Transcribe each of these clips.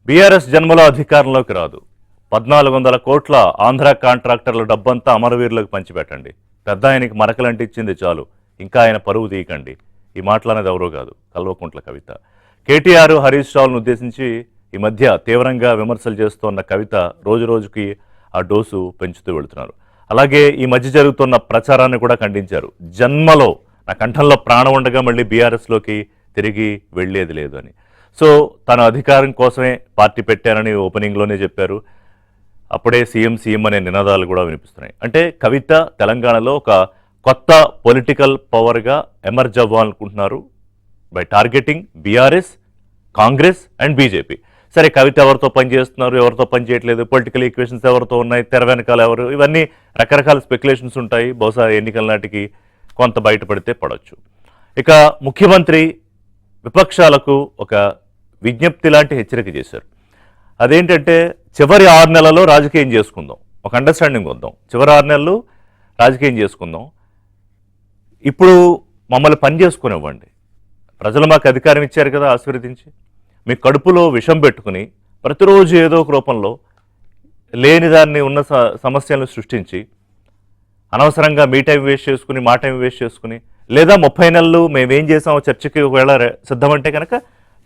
BRS జన్మలో అధికారంలోకి రాదు. 1400 కోట్ల ఆంధ్ర కాంట్రాక్టర్ల డబ్బంతా అమరవీరులకు పంచిపెట్టండి. పెద్ద ఆయనకి మరకలంటిచ్చింది చాలు, ఇంకా ఆయన పరువు తీయకండి. ఈ మాటలనేది ఎవరో కాదు, కల్వకుంట్ల కవిత. కేటీఆర్, హరీష్ రావులను ఉద్దేశించి ఈ మధ్య తీవ్రంగా విమర్శలు చేస్తున్న కవిత రోజు రోజుకి ఆ డోసు పెంచుతూ వెళుతున్నారు. అలాగే ఈ మధ్య జరుగుతున్న ప్రచారాన్ని కూడా ఖండించారు. జన్మలో నా కంఠంలో ప్రాణం ఉండగా మళ్ళీ బీఆర్ఎస్లోకి తిరిగి వెళ్ళేది లేదు అని. సో తన అధికారం కోసమే పార్టీ పెట్టారని ఓపెనింగ్లోనే చెప్పారు. అప్పుడే సీఎం అనే నినాదాలు కూడా వినిపిస్తున్నాయి. అంటే కవిత తెలంగాణలో ఒక కొత్త పొలిటికల్ పవర్గా ఎమర్జ్ అవ్వాలనుకుంటున్నారు by targeting BRS, Congress and BJP. సరే, కవిత ఎవరితో పనిచేస్తున్నారు, ఎవరితో పనిచేయట్లేదు, పొలిటికల్ ఈక్వేషన్స్ ఎవరితో ఉన్నాయి, తెర వెనకాల ఎవరు, ఇవన్నీ రకరకాల స్పెక్యులేషన్స్ ఉంటాయి. బహుశా ఎన్నికల నాటికి కొంత బయటపడితే పడవచ్చు. ఇక ముఖ్యమంత్రి విపక్షాలకు ఒక విజ్ఞప్తి లాంటి హెచ్చరిక చేశారు. అదేంటంటే చివరి 6 నెలల్లో రాజకీయం చేసుకుందాం, ఒక అండర్స్టాండింగ్ వద్దాం, చివరి 6 నెలలు రాజకీయం చేసుకుందాం, ఇప్పుడు మమ్మల్ని పని చేసుకునివ్వండి, ప్రజలు మాకు అధికారం ఇచ్చారు కదా ఆశీర్వదించి, మీ కడుపులో విషం పెట్టుకుని ప్రతిరోజు ఏదో ఒక రూపంలో లేని దాన్ని ఉన్న సమస్యలను సృష్టించి అనవసరంగా మీ టైం వేస్ట్ చేసుకుని మా టైం వేస్ట్ చేసుకుని, లేదా 30 నెలలు మేమేం చేసామో చర్చకి ఒకవేళ సిద్ధమంటే కనుక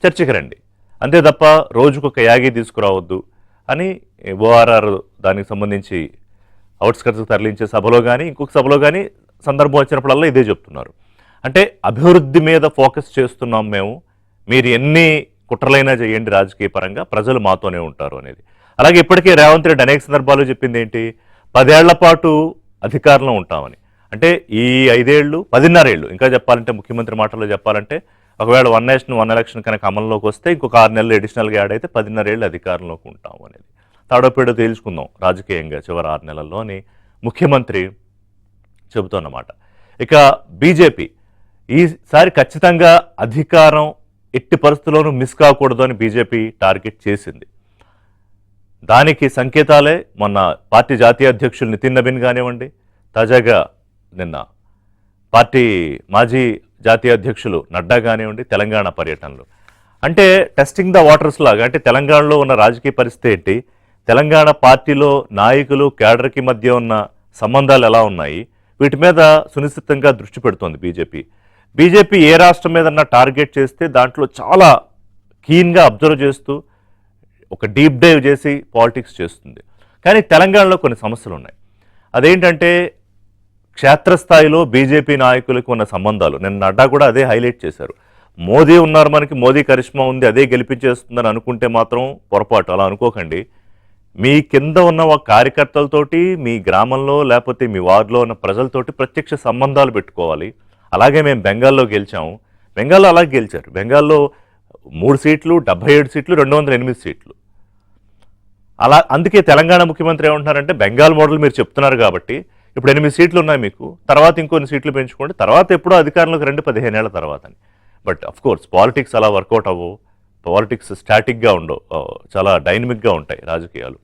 చర్చకి రండి, అంతే తప్ప రోజుకొక యాగి తీసుకురావద్దు అని ఓఆర్ఆర్ దానికి సంబంధించి అవుట్స్కట్స్కి తరలించే సభలో కానీ ఇంకొక సభలో కానీ సందర్భం వచ్చినప్పుడల్లా ఇదే చెప్తున్నారు. అంటే అభివృద్ధి మీద ఫోకస్ చేస్తున్నాం మేము, మీరు ఎన్ని కుట్రలైనా చేయండి రాజకీయ పరంగా, ప్రజలు మాతోనే ఉంటారు అనేది. అలాగే ఇప్పటికే రేవంత్ రెడ్డి అనేక సందర్భాల్లో చెప్పింది ఏంటి, 10 ఏళ్ల పాటు అధికారంలో ఉంటామని. అంటే ఈ 5 ఏళ్ళు 10.5 ఏళ్ళు, ఇంకా చెప్పాలంటే ముఖ్యమంత్రి మాటల్లో చెప్పాలంటే ఒకవేళ 1 నేషన్ 1 ఎలక్షన్ కనుక అమల్లోకి వస్తే ఇంకొక 6 నెలలు అడిషనల్గా యాడ్ అయితే 10.5 ఏళ్ళు అధికారంలోకి ఉంటాము అనేది. తాడోపేడో తేల్చుకుందాం రాజకీయంగా చివరి 6 నెలల్లో అని ముఖ్యమంత్రి చెబుతున్నమాట. ఇక బీజేపీ ఈసారి ఖచ్చితంగా అధికారం ఎట్టి పరిస్థితుల్లోనూ మిస్ కాకూడదు అని బీజేపీ టార్గెట్ చేసింది. దానికి సంకేతాలే మొన్న పార్టీ జాతీయ అధ్యక్షులు నితిన్ నబీన్ కానివ్వండి, తాజాగా నిన్న పార్టీ మాజీ జాతీయ అధ్యక్షులు నడ్డా కానివ్వండి తెలంగాణ పర్యటనలు. అంటే టెస్టింగ్ ద వాటర్స్ లాగా, అంటే తెలంగాణలో ఉన్న రాజకీయ పరిస్థితి ఏంటి, తెలంగాణ పార్టీలో నాయకులు కేడర్కి మధ్య ఉన్న సంబంధాలు ఎలా ఉన్నాయి, వీటి మీద సునిశ్చితంగా దృష్టి పెడుతోంది బీజేపీ. బీజేపీ ఏ రాష్ట్రం మీదన్నా టార్గెట్ చేస్తే దాంట్లో చాలా కీన్గా అబ్జర్వ్ చేస్తూ ఒక డీప్ డైవ్ చేసి పాలిటిక్స్ చేస్తుంది. కానీ తెలంగాణలో కొన్ని సమస్యలు ఉన్నాయి. అదేంటంటే క్షేత్రస్థాయిలో బీజేపీ నాయకులకు ఉన్న సంబంధాలు. నిన్న నడ్డా కూడా అదే హైలైట్ చేశారు. మోదీ ఉన్నారు, మనకి మోదీ కరిష్మా ఉంది, అదే గెలిపించేస్తుందని అనుకుంటే మాత్రం పొరపాటు. అలా అనుకోకండి. మీ కింద ఉన్న ఒక కార్యకర్తలతోటి, మీ గ్రామంలో లేకపోతే మీ వార్డులో ఉన్న ప్రజలతోటి ప్రత్యక్ష సంబంధాలు పెట్టుకోవాలి. అలాగే మేము బెంగాల్లో గెలిచాము, బెంగాల్లో అలాగే గెలిచారు. బెంగాల్లో 3 సీట్లు 77 సీట్లు 208 సీట్లు. అలా అందుకే తెలంగాణ ముఖ్యమంత్రి ఏమంటున్నారంటే బెంగాల్ మోడల్ మీరు చెప్తున్నారు కాబట్టి ఇప్పుడు 8 సీట్లు ఉన్నాయి మీకు, తర్వాత ఇంకొన్ని సీట్లు పెంచుకోండి, తర్వాత ఎప్పుడో అధికారంలోకి రండి 15 ఏళ్ల తర్వాత అని. బట్ అఫ్ కోర్స్ పాలిటిక్స్ అలా వర్కౌట్ అవ్వవు. పాలిటిక్స్ స్టాటిక్గా ఉండవు, చాలా డైనమిక్గా ఉంటాయి రాజకీయాలు.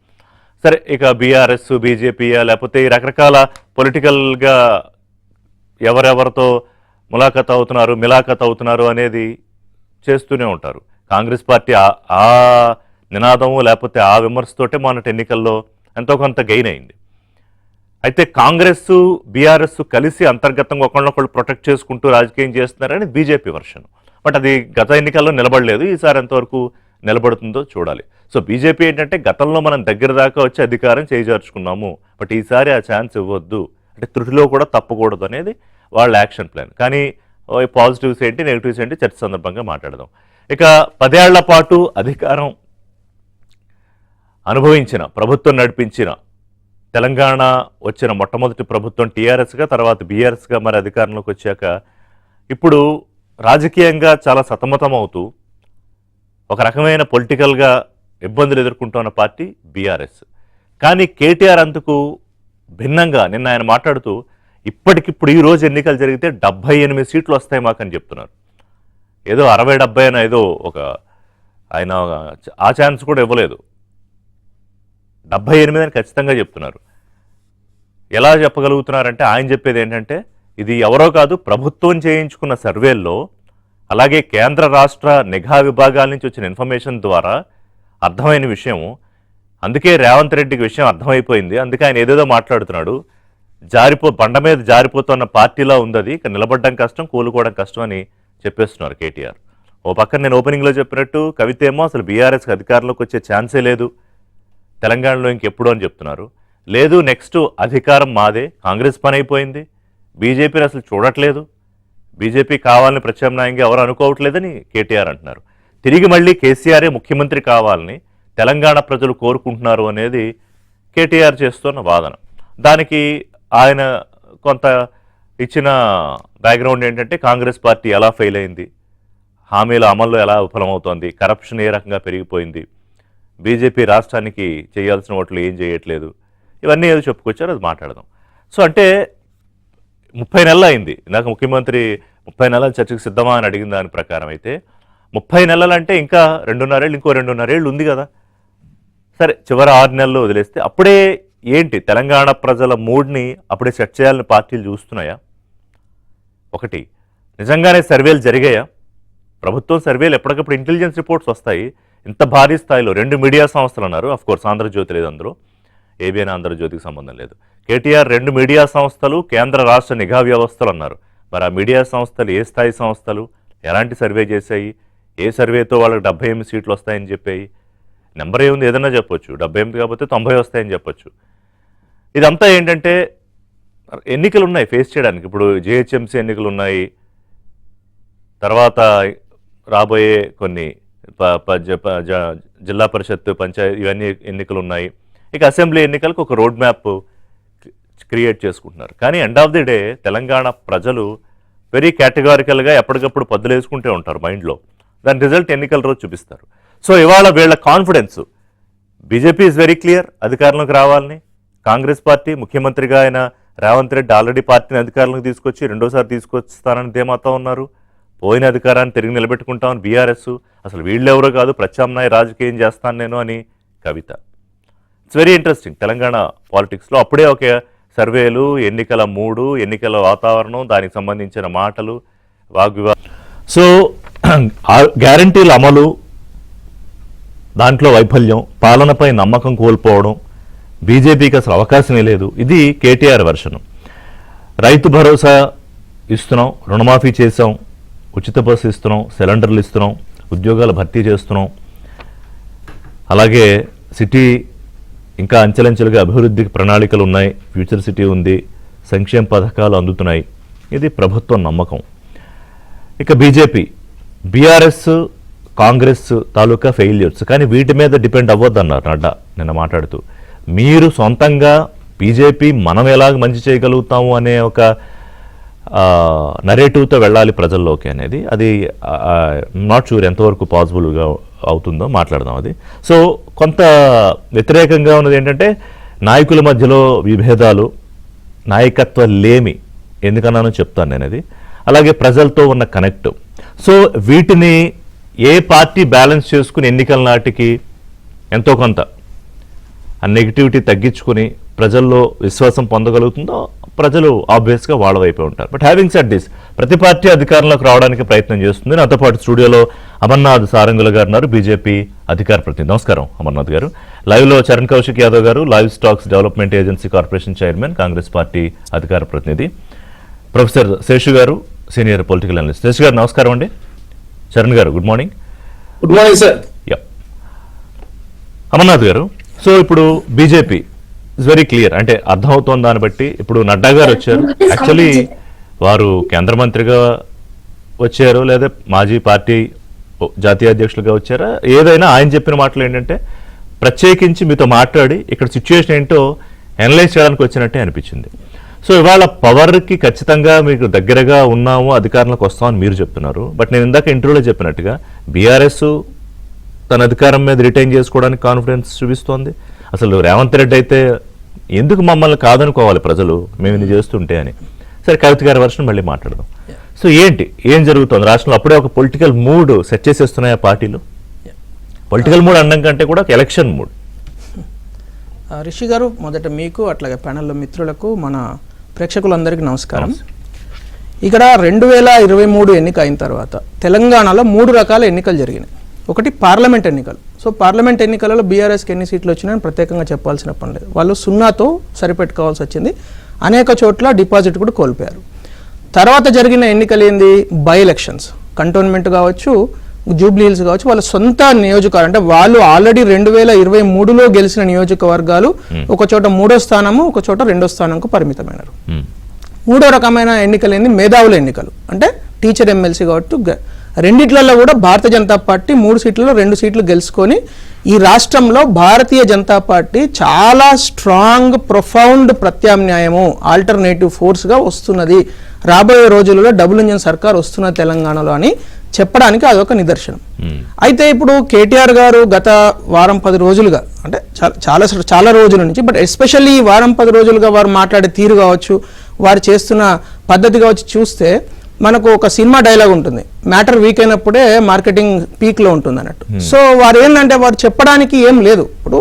సరే, ఇక బీఆర్ఎస్ బీజేపీయా లేకపోతే ఈ రకరకాల పొలిటికల్గా ఎవరెవరితో మిలాఖత్ అవుతున్నారు అనేది చేస్తూనే ఉంటారు. కాంగ్రెస్ పార్టీ ఆ నినాదము లేకపోతే ఆ విమర్శతోటే మొన్నటి ఎన్నికల్లో ఎంతో కొంత గెయిన్ అయింది. అయితే కాంగ్రెస్ బీఆర్ఎస్ కలిసి అంతర్గతంగా ఒకళ్ళొకళ్ళు ప్రొటెక్ట్ చేసుకుంటూ రాజకీయం చేస్తున్నారని బీజేపీ వర్షన్. బట్ అది గత ఎన్నికల్లో నిలబడలేదు. ఈసారి ఎంతవరకు నిలబడుతుందో చూడాలి. సో బీజేపీ ఏంటంటే గతంలో మనం దగ్గర దాకా వచ్చి అధికారం చేజార్చుకున్నాము, బట్ ఈసారి ఆ ఛాన్స్ ఇవ్వద్దు, అంటే త్రుటిలో కూడా తప్పకూడదు అనేది వాళ్ళ యాక్షన్ ప్లాన్. కానీ పాజిటివ్స్ ఏంటి నెగిటివ్స్ ఏంటి చర్చ సందర్భంగా మాట్లాడదాం. ఇక 10 ఏళ్ల పాటు అధికారం అనుభవించిన, ప్రభుత్వం నడిపించిన, తెలంగాణ వచ్చిన మొట్టమొదటి ప్రభుత్వం టీఆర్ఎస్గా, తర్వాత బీఆర్ఎస్గా మరి అధికారంలోకి వచ్చాక ఇప్పుడు రాజకీయంగా చాలా సతమతం అవుతూ ఒక రకమైన పొలిటికల్గా ఇబ్బందులు ఎదుర్కొంటున్న పార్టీ బీఆర్ఎస్. కానీ కేటీఆర్ అందుకు భిన్నంగా నిన్న ఆయన మాట్లాడుతూ ఇప్పటికిప్పుడు ఈ రోజు ఎన్నికలు జరిగితే 78 సీట్లు వస్తాయి మాకని చెప్తున్నారు. ఏదో 60-70 అని ఏదో ఒక ఆయన ఆ ఛాన్స్ కూడా ఇవ్వలేదు, 78 అని ఖచ్చితంగా చెప్తున్నారు. ఎలా చెప్పగలుగుతున్నారంటే ఆయన చెప్పేది ఏంటంటే ఇది ఎవరో కాదు, ప్రభుత్వం చేయించుకున్న సర్వేల్లో అలాగే కేంద్ర రాష్ట్ర నిఘా విభాగాల నుంచి వచ్చిన ఇన్ఫర్మేషన్ ద్వారా అర్థమైన విషయం. అందుకే రేవంత్ రెడ్డికి విషయం అర్థమైపోయింది. అందుకే ఆయన ఏదేదో మాట్లాడుతున్నాడు. బండ మీద జారిపోతున్న పార్టీలో ఉంది అది. ఇక నిలబడడం కష్టం, కూలుకోవడం కష్టం అని చెప్పేస్తున్నారు కేటీఆర్. ఓ పక్కన నేను ఓపెనింగ్లో చెప్పినట్టు కవిత ఏమో అసలు బీఆర్ఎస్కి అధికారంలోకి వచ్చే ఛాన్సే లేదు తెలంగాణలో ఇంకెప్పుడు అని చెప్తున్నారు. లేదు, నెక్స్ట్ అధికారం మాదే, కాంగ్రెస్ పని అయిపోయింది, బీజేపీని అసలు చూడట్లేదు, బీజేపీ కావాలని ప్రత్యామ్నాయంగా ఎవరు అనుకోవట్లేదని కేటీఆర్ అంటున్నారు. తిరిగి మళ్ళీ కేసీఆరే ముఖ్యమంత్రి కావాలని తెలంగాణ ప్రజలు కోరుకుంటున్నారు అనేది కేటీఆర్ చేస్తున్న వాదన. దానికి ఆయన కొంత ఇచ్చిన బ్యాక్గ్రౌండ్ ఏంటంటే కాంగ్రెస్ పార్టీ ఎలా ఫెయిల్ అయింది, హామీల అమల్లో ఎలా విఫలమవుతోంది, కరప్షన్ ఏ రకంగా పెరిగిపోయింది, బీజేపీ రాష్ట్రానికి చేయాల్సిన ఓట్లు ఏం చేయట్లేదు, ఇవన్నీ ఏదో చెప్పుకొచ్చారు, అది మాట్లాడదాం. సో అంటే 30 నెలలు అయింది. ఇందాక ముఖ్యమంత్రి 30 నెలల చర్చకు సిద్ధమా అని అడిగిన దాని ప్రకారం అయితే 30 నెలలు అంటే ఇంకా 2.5 ఏళ్ళు, ఇంకో 2.5 ఏళ్ళు ఉంది కదా. సరే, చివరి 6 నెలలు వదిలేస్తే అప్పుడే ఏంటి తెలంగాణ ప్రజల మూడ్ని అప్పుడే సెట్ చేయాలని పార్టీలు చూస్తున్నాయా? ఒకటి, నిజంగానే సర్వేలు జరిగాయా? ప్రభుత్వం సర్వేలు ఎప్పటికప్పుడు ఇంటెలిజెన్స్ రిపోర్ట్స్ వస్తాయి. ఇంత భారీ స్థాయిలో 2 మీడియా సంస్థలు అన్నారు. అఫ్కోర్స్ ఆంధ్రజ్యోతి లేదు అందులో, ఏబిఎన్ ఆంధ్రజ్యోతికి సంబంధం లేదు. కేటీఆర్ 2 మీడియా సంస్థలు, కేంద్ర రాష్ట్ర నిఘా వ్యవస్థలు అన్నారు. మరి ఆ మీడియా సంస్థలు ఏ స్థాయి సంస్థలు, ఎలాంటి సర్వే చేశాయి, ఏ సర్వేతో వాళ్ళకి 78 సీట్లు వస్తాయని చెప్పాయి? నెంబర్ ఏముంది, ఏదన్నా చెప్పొచ్చు, 78 కాకపోతే 90 వస్తాయని చెప్పొచ్చు. ఇదంతా ఏంటంటే ఎన్నికలు ఉన్నాయి ఫేస్ చేయడానికి. ఇప్పుడు జిహెచ్ఎంసీ ఎన్నికలు ఉన్నాయి, తర్వాత రాబోయే కొన్ని జిల్లా పరిషత్, పంచాయతీ, ఇవన్నీ ఎన్నికలు ఉన్నాయి. ఇక అసెంబ్లీ ఎన్నికలకు ఒక రోడ్ మ్యాప్ క్రియేట్ చేసుకుంటున్నారు. కానీ end of the day Telangana ప్రజలు వెరీ కేటగారికల్గా ఎప్పటికప్పుడు పద్దులు వేసుకుంటూ ఉంటారు మైండ్లో. దాని రిజల్ట్ ఎన్నికల రోజు చూపిస్తారు. సో ఇవాళ వీళ్ళ confidence, BJP is very clear అధికారంలోకి రావాలని. కాంగ్రెస్ పార్టీ, ముఖ్యమంత్రిగా ఆయన రేవంత్ రెడ్డి ఆల్రెడీ పార్టీని అధికారంలోకి తీసుకొచ్చి రెండోసారి తీసుకొస్తానని ధీమాతో ఉన్నారు. పోయిన అధికారాన్ని తిరిగి నిలబెట్టుకుంటామని బీఆర్ఎస్. అసలు వీళ్ళెవరో కాదు, ప్రత్యామ్నాయ రాజకీయం చేస్తాను నేను అని కవిత. ఇట్స్ వెరీ ఇంట్రెస్టింగ్ తెలంగాణ పాలిటిక్స్లో. అప్పుడే ఒక సర్వేలు, ఎన్నికల మూడు, ఎన్నికల వాతావరణం, దానికి సంబంధించిన మాటలు, వాగ్వివాదం. సో గ్యారంటీల అమలు, దాంట్లో వైఫల్యం, పాలనపై నమ్మకం కోల్పోవడం, బీజేపీకి అసలు అవకాశమే లేదు. ఇది కేటీఆర్ వెర్షన్. రైతు భరోసా ఇస్తున్నాం, రుణమాఫీ చేసాం, ఉచిత బస్సు ఇస్తున్నాం, సిలిండర్లు ఇస్తున్నాం, ఉద్యోగాలు భర్తీ చేస్తున్నాం, అలాగే సిటీ ఇంకా అంచెలంచెలుగా అభివృద్ధికి ప్రణాళికలు ఉన్నాయి, ఫ్యూచర్ సిటీ ఉంది, సంక్షేమ పథకాలు అందుతున్నాయి. ఇది ప్రభుత్వం నమ్మకం. ఇక బీజేపీ, బీఆర్ఎస్, కాంగ్రెస్ తాలూకా ఫెయిల్యూర్స్. కానీ వీటి మీద డిపెండ్ అవ్వద్దన్నారు నడ్డా నిన్న మాట్లాడుతూ. మీరు సొంతంగా బీజేపీ మనం ఎలాగ మంచి చేయగలుగుతాము అనే ఒక నరేటివ్తో వెళ్ళాలి ప్రజల్లోకి అనేది. అది నాట్ షూర్ ఎంతవరకు పాసిబుల్గా అవుతుందో మాట్లాడదాం అది. సో కొంత వ్యతిరేకంగా ఉన్నది ఏంటంటే నాయకుల మధ్యలో విభేదాలు, నాయకత్వ లేమి. ఎందుకన్నానో చెప్తాను నేను అది. అలాగే ప్రజలతో ఉన్న కనెక్ట్. సో వీటిని ఏ పార్టీ బ్యాలెన్స్ చేసుకుని ఎన్నికల నాటికి ఎంతో కొంత ఆ నెగిటివిటీ తగ్గించుకుని ప్రజల్లో విశ్వాసం పొందగలుగుతుందో ప్రజలు ఆబ్వియస్గా వాళ్ళ వైపే ఉంటారు. బట్ హ్యావింగ్ సెడ్ దిస్, ప్రతి పార్టీ అధికారంలోకి రావడానికి ప్రయత్నం చేస్తుంది. నాతో పాటు స్టూడియోలో అమర్నాథ్ సారంగుల గారు ఉన్నారు, బీజేపీ అధికార ప్రతినిధి. నమస్కారం అమర్నాథ్ గారు. లైవ్లో చరణ్ కౌశిక్ యాదవ్ గారు, live stocks development agency corporation chairman, Congress party అధికార ప్రతినిధి. ప్రొఫెసర్ శేషు గారు, సీనియర్ పొలిటికల్ అనలిస్ట్. శేషు గారు నమస్కారం అండి. చరణ్ గారు good morning. Good morning sir. Amarnath గారు, సో ఇప్పుడు బీజేపీ ఇట్స్ వెరీ క్లియర్, అంటే అర్థమవుతోంది దాన్ని బట్టి. ఇప్పుడు నడ్డా గారు వచ్చారు, యాక్చువల్లీ వారు కేంద్ర మంత్రిగా వచ్చారు లేదా మాజీ పార్టీ జాతీయ అధ్యక్షులుగా వచ్చారా, ఏదైనా ఆయన చెప్పిన మాటలు ఏంటంటే ప్రత్యేకించి మీతో మాట్లాడి ఇక్కడ సిచ్యువేషన్ ఏంటో అనలైజ్ చేయడానికి వచ్చినట్టే అనిపించింది. సో ఇవాళ పవర్కి ఖచ్చితంగా మీకు దగ్గరగా ఉన్నాము, అధికారంలోకి వస్తామని మీరు చెప్తున్నారు. బట్ నేను ఇందాక ఇంటర్వ్యూలో చెప్పినట్టుగా బీఆర్ఎస్ తన అధికారం మీద రిటైన్ చేసుకోవడానికి కాన్ఫిడెన్స్ చూపిస్తోంది. అసలు రేవంత్ రెడ్డి అయితే ఎందుకు మమ్మల్ని కాదనుకోవాలి ప్రజలు మేము ఇది చేస్తుంటే అని. సరే, కవిత గారి వర్షన్ మళ్ళీ మాట్లాడదాం. సో ఏం జరుగుతుంది రాష్ట్రంలో? అప్పుడే ఒక పొలిటికల్ మూడ్ సెట్ చేసేస్తున్నాయి ఆ పార్టీలు. పొలిటికల్ మూడ్ అనడం కంటే కూడా ఒక ఎలక్షన్ మూడ్. రిషి గారు, మొదట మీకు అట్లాగే ప్యానెల్లో మిత్రులకు, మన ప్రేక్షకులందరికీ నమస్కారం. ఇక్కడ 2023 ఎన్నిక అయిన తర్వాత తెలంగాణలో 3 రకాల ఎన్నికలు జరిగినాయి. ఒకటి పార్లమెంట్ ఎన్నికలు. సో పార్లమెంట్ ఎన్నికలలో బీఆర్ఎస్కి ఎన్ని సీట్లు వచ్చినాయని ప్రత్యేకంగా చెప్పాల్సిన పని లేదు. వాళ్ళు 0తో సరిపెట్టుకోవాల్సి వచ్చింది. అనేక చోట్ల డిపాజిట్ కూడా కోల్పోయారు. తర్వాత జరిగిన ఎన్నికలు ఏంది? బై ఎలక్షన్స్, కంటోన్మెంట్ కావచ్చు, జూబ్లీ హిల్స్ కావచ్చు, వాళ్ళ సొంత నియోజకవర్గం, అంటే వాళ్ళు ఆల్రెడీ 2023లో గెలిచిన నియోజకవర్గాలు ఒక చోట 3వ స్థానము, ఒక చోట 2వ స్థానంకు పరిమితమైనారు. 3వ రకమైన ఎన్నికలు ఏంది? మేధావుల ఎన్నికలు, అంటే టీచర్ ఎమ్మెల్సీ కాబట్టి రెండిట్లలో కూడా భారతీయ జనతా పార్టీ 3 సీట్లలో 2 సీట్లు గెలుచుకొని ఈ రాష్ట్రంలో భారతీయ జనతా పార్టీ చాలా స్ట్రాంగ్ ప్రొఫౌండ్ ప్రత్యామ్నాయము, ఆల్టర్నేటివ్ ఫోర్స్గా వస్తున్నది, రాబోయే రోజులలో డబుల్ ఇంజిన్ సర్కార్ వస్తున్న తెలంగాణలో అని చెప్పడానికి అదొక నిదర్శనం. అయితే ఇప్పుడు కేటీఆర్ గారు గత వారం 10 రోజులుగా, అంటే చాలా రోజుల నుంచి, బట్ ఎస్పెషల్లీ ఈ వారం 10 రోజులుగా వారు మాట్లాడే తీరు కావచ్చు, వారు చేస్తున్న పద్ధతి కావచ్చు చూస్తే మనకు ఒక సినిమా డైలాగ్ ఉంటుంది, మ్యాటర్ వీక్ అయినప్పుడే మార్కెటింగ్ పీక్లో ఉంటుంది అన్నట్టు. సో వారు ఏంటంటే వారు చెప్పడానికి ఏం లేదు. ఇప్పుడు